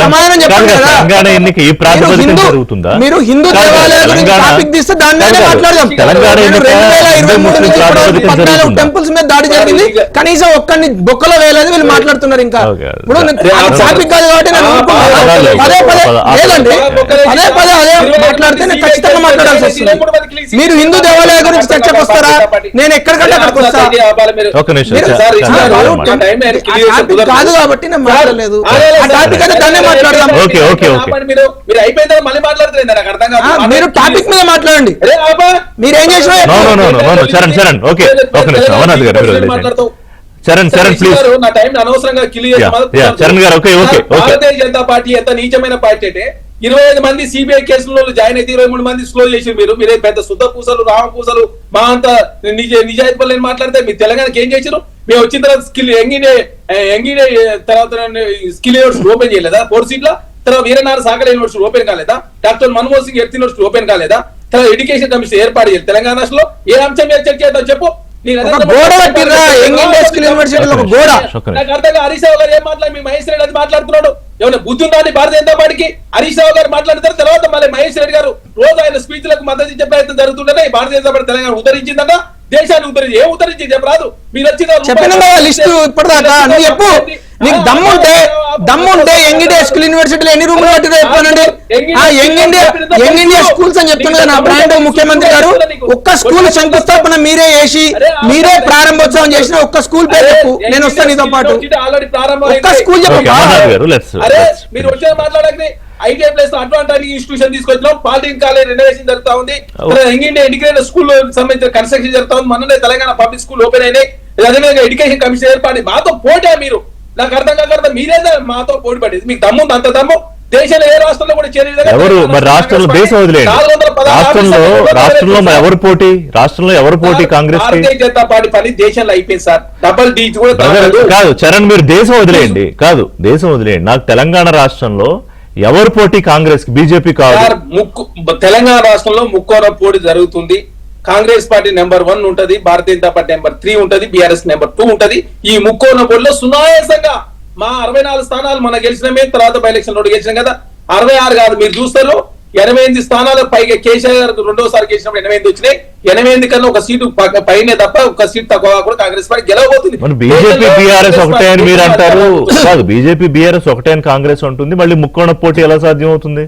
సమాధానం చెప్పాలి కదా. మీరు హిందూ దేవాలయాల గురించి టాపిక్ తీస్తే దాని మీద మాట్లాడదాం. 2023 టెంపుల్స్ మీద దాడి జరిగింది, కనీసం ఒక్కడిని బొక్కలో వేయలేదు, వీళ్ళు మాట్లాడుతున్నారు. ఇంకా ఇప్పుడు టాపిక్ కాదు కాబట్టి నేను పదే లేదండి, పదే అదే మాట్లాడితే నేను ఖచ్చితంగా మాట్లాడాల్సి వస్తుంది. మీరు హిందూ దేవాలయాల గురించి చర్చకు వస్తారా? నేను ఎక్కడికంటే అక్కడికి వస్తా. కాదు కాబట్టి నేను మాట్లాడలేదు. మీరు టాపిక్ మీద మాట్లాడండి. మీరేం చేసినా భారతీయ జనతా పార్టీ ఎంత నీచమైన పార్టీ అంటే 25 మంది సిబిఐ కేసులలో జాయిన్ అయితే 23 మంది స్లో చేసి మీరే పెద్ద శుద్ధ పూసలు రామ పూసలు మా అంత నిజాయితీ పనులు మాట్లాడితే మీ తెలంగాణకి ఏం చేశారు? మేము వచ్చిన తర్వాత ఎంగిడే తర్వాత స్కిల్ యూనివర్సిటీ ఓపెన్ చేయలేదా? 4 సీట్ల తర్వాత వీరనారాయణ సాగర్ యూనివర్సిటీ ఓపెన్ కాలేదా? Doctor Manmohan Singh earth university open కాలేదా? తర్వాత ఎడ్యుకేషన్ కమిషన్ ఏర్పాటు చేయాలి తెలంగాణ రాష్ట్రంలో. ఏ అంశం మీద చర్చ చేద్దాం చెప్పు. హరీష్ రావు గారు ఏం మాట్లాడి మీ మహేష్ రెడ్డి అది మాట్లాడుతున్నాడు. ఏమైనా బుద్ధి ఉందా అని భారతీయ జనతా పార్టీకి? హరీష్ రావు గారు మాట్లాడిన తర్వాత మళ్ళీ మహేష్ రెడ్డి గారు రోజు ఆయన స్పీచ్లకు మద్దతు ఇచ్చే ప్రయత్నం జరుగుతుంటే భారతీయ జనతా పార్టీ తెలంగాణ ఉద్ధరించిందట, దేశాన్ని ఉద్ధరించి ఏం ఉద్ధరించి చెప్పరాదు. మీరు వచ్చిన లిస్టు ఇప్పటిదాకా నువ్వు చెప్పు. నీకు దమ్ముంటే యంగ్ ఇండియా స్కూల్ యూనివర్సిటీలో ఎన్ని రూములు కట్టినా చెప్పానండి. యంగ్ ఇండియా స్కూల్స్ అని చెప్తున్నది నా బ్రాండ్ ముఖ్యమంత్రి గారు. ఒక్క స్కూల్ శంకుస్థాపన మీరే చేసి మీరే ప్రారంభోత్సవం చేసిన ఒక్క స్కూల్ పేరు చెప్పు, నేను వస్తాను నీతో పాటు. ఒక్క స్కూల్ చెప్పు. అరే మీరు వచ్చే మాట్లాడకండి. ఐటీఐ ప్లేస్ అడ్వాంటేజ్ ఇన్స్టిట్యూషన్ తీసుకొచ్చినాం, పాలిటెక్నిక్ కాలేజ్ రెనోవేషన్ జరుగుతా ఉంది, యంగ్ ఇండియా ఇంటిగ్రేటెడ్ స్కూల్ సంబంధించిన కన్స్ట్రక్షన్ జరుగుతా ఉంది, మొన్ననే తెలంగాణ పబ్లిక్ స్కూల్ ఓపెన్ అయినాయి. అదేవిధంగా ఎడ్యుకేషన్ కమిషన్ ఏర్పాటు. మాతో పోటా మీరు? నాకు అర్థం కాక మీరే మాతో పోటీ పడేది. మీకు దమ్ము అంత దమ్ము దేశంలో ఏ రాష్ట్రంలో కూడా ఎవరు మరి రాష్ట్రంలో దేశం వదిలేండి. రాష్ట్రంలో ఎవరు పోటీ? రాష్ట్రంలో ఎవరు పోటీ? కాంగ్రెస్ భారతీయ జనతా పార్టీ పని దేశంలో అయిపోయింది సార్. డబల్ డీ కాదు చరణ్, మీరు దేశం వదిలేయండి. కాదు దేశం వదిలేయండి. నాకు తెలంగాణ రాష్ట్రంలో ఎవరు పోటీ? కాంగ్రెస్ కి, బీజేపీ కాదు. తెలంగాణ రాష్ట్రంలో ముక్కోన పోటీ జరుగుతుంది. కాంగ్రెస్ పార్టీ నెంబర్ 1 ఉంటది, భారతీయ జనతా పార్టీ నెంబర్ 3 ఉంటది, బీఆర్ఎస్ నెంబర్ 2 ఉంటది. ఈ ముక్కోన పోటీలో సునాయాసంగా మా 64 స్థానాలు మన గెలిచినమే, తర్వాత బై ఎలక్షన్ 2 గెలిచినాం కదా. 66 కాదు మీరు చూస్తారు, 88 స్థానాలు పైగా కేసీఆర్ గారు రెండోసారి గెలిచినప్పుడు 88 వచ్చినాయి. 88 కన్నా ఒక సీటు పైనే తప్ప ఒక సీట్ తక్కువ కూడా కాంగ్రెస్ పార్టీ గెలవబోతుంది. బీజేపీ బీఆర్ఎస్ ఒకటే అని మీరు అంటారు. కాదు బీజేపీ బీఆర్ఎస్ ఒకటే అని కాంగ్రెస్ ఉంటుంది, మళ్ళీ ముక్కోణ పోటీ ఎలా సాధ్యం అవుతుంది?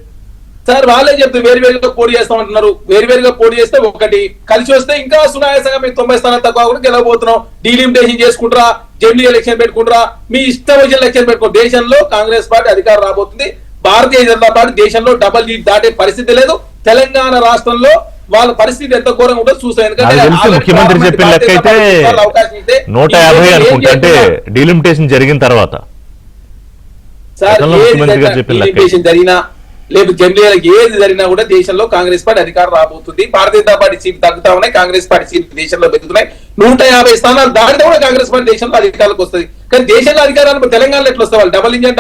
సార్ వాళ్ళే చెప్తే వేరువేరుగా పోటీ చేస్తామంటున్నారు. వేరువేరుగా పోటీ చేస్తే ఒకటి, కలిసి వస్తే ఇంకా సునాయాసంగా మేము 90 స్థానాలు తక్కువ కూడా గెలవబోతున్నాం. డీలిమిటేషన్ చేసుకుంటారా, జమిలీ ఎలక్షన్ పెట్టుకుంటారా, మీ ఇష్టం వచ్చిన ఎలక్షన్ పెట్టుకో. దేశంలో కాంగ్రెస్ పార్టీ అధికారం రాబోతుంది. భారతీయ జనతా పార్టీ దేశంలో డబల్ లీడ్ దాటే పరిస్థితి లేదు. తెలంగాణ రాష్ట్రంలో వాళ్ళ పరిస్థితి ఎంత ఘోరంగా ఉంటుందో చూసాం. ఎందుకంటే ముఖ్యమంత్రి చెప్పిన లెక్క అయితే 150 అనుకుంటా, అంటే డీలిమిటేషన్ జరిగిన తర్వాత. సార్ డీలిమిటేషన్ జరిగినా లేదు జమిలీలకు ఏది జరిగినా కూడా దేశంలో కాంగ్రెస్ పార్టీ అధికారం రాబోతుంది. భారతీయ జనతా పార్టీ సీట్లు తగ్గుతా ఉన్నాయి, కాంగ్రెస్ పార్టీ సీట్లు దేశంలో పెరుగుతున్నాయి. 150 స్థానాలు దాటితే కూడా కాంగ్రెస్ పార్టీ దేశంలో అధికారులకు వస్తుంది. కానీ దేశంలో అధికారాలు తెలంగాణలో ఎట్లా వస్తాయి? వాళ్ళు డబల్ ఇంజన్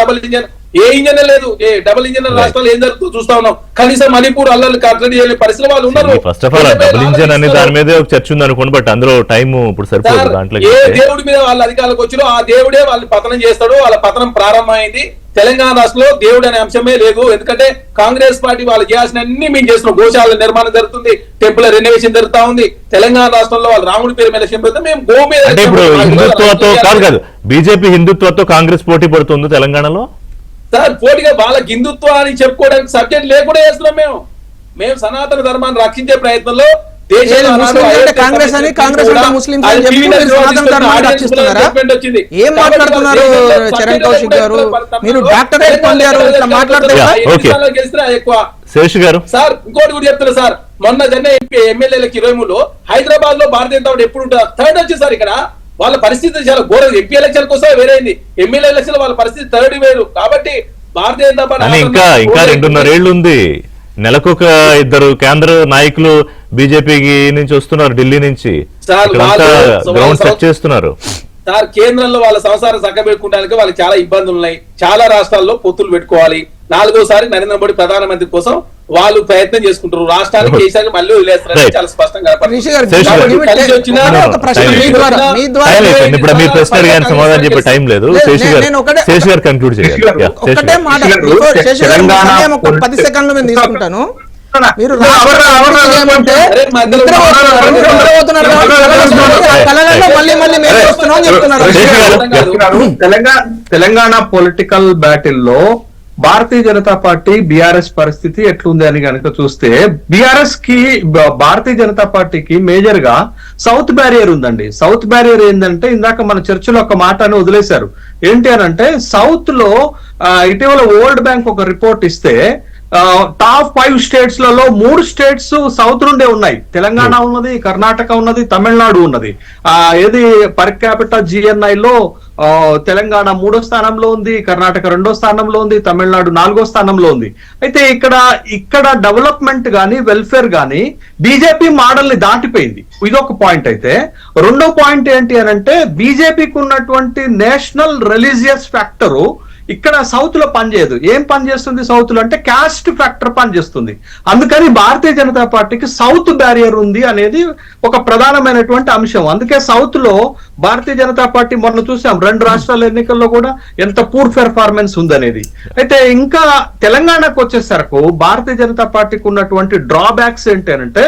ఏ ఇంజన్ లేదు, ఏ డబుల్ ఇంజన్ రాష్ట్రాలు ఏం జరుగుతుందో చూస్తా ఉన్నాం. కనీసం మణిపూర్ అల్లర్లు కట్టడి చేయలే పరిస్థితులు వాళ్ళు ఉన్నారు. First of all double engine అనే దాని మీదే ఒక చర్చ ఉంది అనుకోండి, బట్ అందులో టైం ఇప్పుడు సరిపోదు. దాంట్లో ఏ దేవుడి మీద వాళ్ళ అధికారులకు వచ్చినో ఆ దేవుడే వాళ్ళు పతనం చేస్తాడు. వాళ్ళ పతనం ప్రారంభమైంది. తెలంగాణ రాష్ట్రంలో దేవుడు అనే అంశమే లేదు. ఎందుకంటే కాంగ్రెస్ పార్టీ వాళ్ళు చేయాల్సిన అన్ని మేము చేస్తున్నాం. గోశాల నిర్మాణం జరుగుతుంది, టెంపుల్ రెనోవేషన్ జరుగుతా ఉంది. తెలంగాణ రాష్ట్రంలో వాళ్ళు రాముడి పేరు మీద ఎలక్షన్ పెడితే మేము గో మీద అంటే ఇప్పుడు హిందుత్వతో కాదు బీజేపీ హిందుత్వతో కాంగ్రెస్ పోటీ పడుతుంది తెలంగాణలో. సార్ పోటీగా వాళ్ళకి హిందుత్వ అని చెప్పుకోవడానికి సబ్జెక్ట్ లేకుండా చేస్తున్నాం. మేము సనాతన ధర్మాన్ని రక్షించే ప్రయత్నంలో కాంగ్రెస్ అని కాంగ్రెస్ అంటే ముస్లిం అని చెప్పి మీరు సనాతన ధర్మాన్ని రక్షిస్తున్నారా? ఏం మాట్లాడుతున్నారు చరణ్ కౌశిక్ గారు? మీరు డాక్టరేట్ పొందారు, ఇట్లా మాట్లాడుతున్నారు ఎక్కువ. శేష్ గారు సార్ ఇంకోటి కూడా చెప్తున్నా సార్, మొన్న జరిగిన ఎమ్మెల్యేలకు 23లో హైదరాబాద్ లో భారతీయ జనతా పార్టీ ఎప్పుడు ఉంటుంది? థర్డ్ వచ్చింది సార్. ఇక్కడ వాళ్ళ పరిస్థితి చాలా ఘోరం. ఎంపీ ఎలక్షన్ కోసం వేరైంది, ఎమ్మెల్యే ఎలక్షన్ వాళ్ళ పరిస్థితి థర్డ్ వేరు. కాబట్టి భారతీయ జనతా పార్టీ ఇంకా 2.5 ఏళ్లు ఉంది. నెలకొక 2 కేంద్ర నాయకులు బీజేపీకి నుంచి వస్తున్నారు, ఢిల్లీ నుంచి గ్రౌండ్ సెట్ చేస్తున్నారు. సార్ కేంద్రంలో వాళ్ళ సంసారం చక్కబెట్టుకోవడానికి వాళ్ళకి చాలా ఇబ్బందులు ఉన్నాయి. చాలా రాష్ట్రాల్లో పొత్తులు పెట్టుకోవాలి. 4వ సారి నరేంద్ర మోడీ ప్రధానమంత్రి కోసం వాళ్ళు ప్రయత్నం చేసుకుంటారు. రాష్ట్రానికి కేసీఆర్ మళ్ళీ వదిలేస్తారని చాలా స్పష్టంగా ఇప్పుడు మీ ప్రశ్న అడిగాను, సమాధానం చెప్పే టైం లేదు. శేష్ గారు కంక్లూడ్ చేయాలి. ఒకటే మాట 10 సెకండ్లు నేను తీసుకుంటాను. మీరు తెలంగాణ పొలిటికల్ బ్యాటిల్లో భారతీయ జనతా పార్టీ బీఆర్ఎస్ పరిస్థితి ఎట్లుంది అని కనుక చూస్తే, బీఆర్ఎస్ కి భారతీయ జనతా పార్టీకి మేజర్ గా సౌత్ బ్యారియర్ ఉందండి. సౌత్ బ్యారియర్ ఏంటంటే, ఇందాక మన చర్చలో ఒక మాట అని వదిలేశారు. ఏంటి అని అంటే, సౌత్ లో ఇటీవల వరల్డ్ బ్యాంక్ ఒక రిపోర్ట్ ఇస్తే టాప్ 5 స్టేట్స్ లలో 3 స్టేట్స్ సౌత్ నుండే ఉన్నాయి. తెలంగాణ ఉన్నది, కర్ణాటక ఉన్నది, తమిళనాడు ఉన్నది. ఏది పర్ క్యాపిటల్ GNI లో తెలంగాణ 3వ స్థానంలో ఉంది, కర్ణాటక 2వ స్థానంలో ఉంది, తమిళనాడు 4వ స్థానంలో ఉంది. అయితే ఇక్కడ డెవలప్మెంట్ గానీ వెల్ఫేర్ గానీ బీజేపీ మోడల్ ని దాటిపోయింది. ఇదొక పాయింట్. అయితే రెండో పాయింట్ ఏంటి అని అంటే, బీజేపీకి ఉన్నటువంటి నేషనల్ రిలీజియస్ ఫ్యాక్టరు ఇక్కడ సౌత్ లో పనిచేయదు. ఏం పనిచేస్తుంది సౌత్ లో అంటే, క్యాస్ట్ ఫ్యాక్టర్ పనిచేస్తుంది. అందుకని భారతీయ జనతా పార్టీకి సౌత్ బ్యారియర్ ఉంది అనేది ఒక ప్రధానమైనటువంటి అంశం. అందుకే సౌత్ లో భారతీయ జనతా పార్టీ మొన్న చూసాం 2 రాష్ట్రాల ఎన్నికల్లో కూడా ఎంత పూర్ పెర్ఫార్మెన్స్ ఉందనేది. అయితే ఇంకా తెలంగాణకు వచ్చేసరికి భారతీయ జనతా పార్టీకి ఉన్నటువంటి డ్రాబ్యాక్స్ ఏంటి అంటే,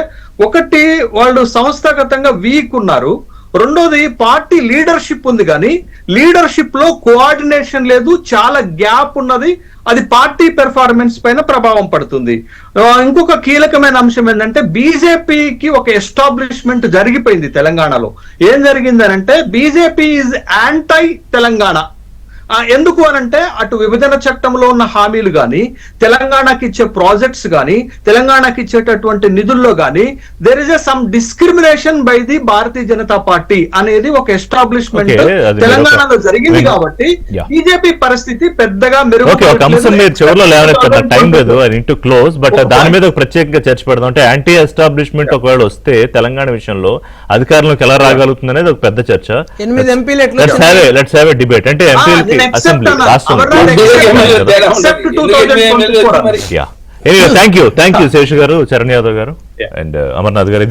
ఒకటి వాళ్ళు సంస్థాగతంగా వీక్ ఉన్నారు. రెండోది పార్టీ లీడర్షిప్ ఉంది, కానీ లీడర్షిప్ లో కోఆర్డినేషన్ లేదు, చాలా గ్యాప్ ఉన్నది. అది పార్టీ పెర్ఫార్మెన్స్ పైన ప్రభావం పడుతుంది. ఇంకొక కీలకమైన అంశం ఏంటంటే, బీజేపీకి ఒక ఎస్టాబ్లిష్మెంట్ జరిగిపోయింది తెలంగాణలో. ఏం జరిగిందనంటే, బీజేపీ ఈజ్ యాంటై తెలంగాణ. ఎందుకు అనంటే, అటు విభజన చట్టంలో ఉన్న హామీలు గాని, తెలంగాణకి ఇచ్చే ప్రాజెక్ట్స్ గాని, తెలంగాణకి ఇచ్చేటటువంటి నిధుల్లో గాని there is some discrimination by the Bharatiya Janata Party అనేది ఒక ఎస్టాబ్లిష్మెంట్ తెలంగాణలో జరిగింది. కాబట్టి బీజేపీ పరిస్థితి పెద్దగా టైం లేదు, I need to close. But దాని మీద ప్రత్యేకంగా చర్చ పెడదాం. అంటే యాంటీ ఎస్టాబ్లిష్మెంట్ ఒకవేళ వస్తే తెలంగాణ విషయంలో అధికారంలోకి ఎలా రాగలుగుతుంది అనేది ఒక పెద్ద చర్చ. 8 ఎంపీలు లెట్స్ హ్యావ్ ఎ డిబేట్. అంటే ఎంపీలకి అసెంబ్లీ థ్యాంక్ యూ శేష్ గారు, చరణ్ యాదవ్ గారు అండ్ అమర్నాథ్ గారు.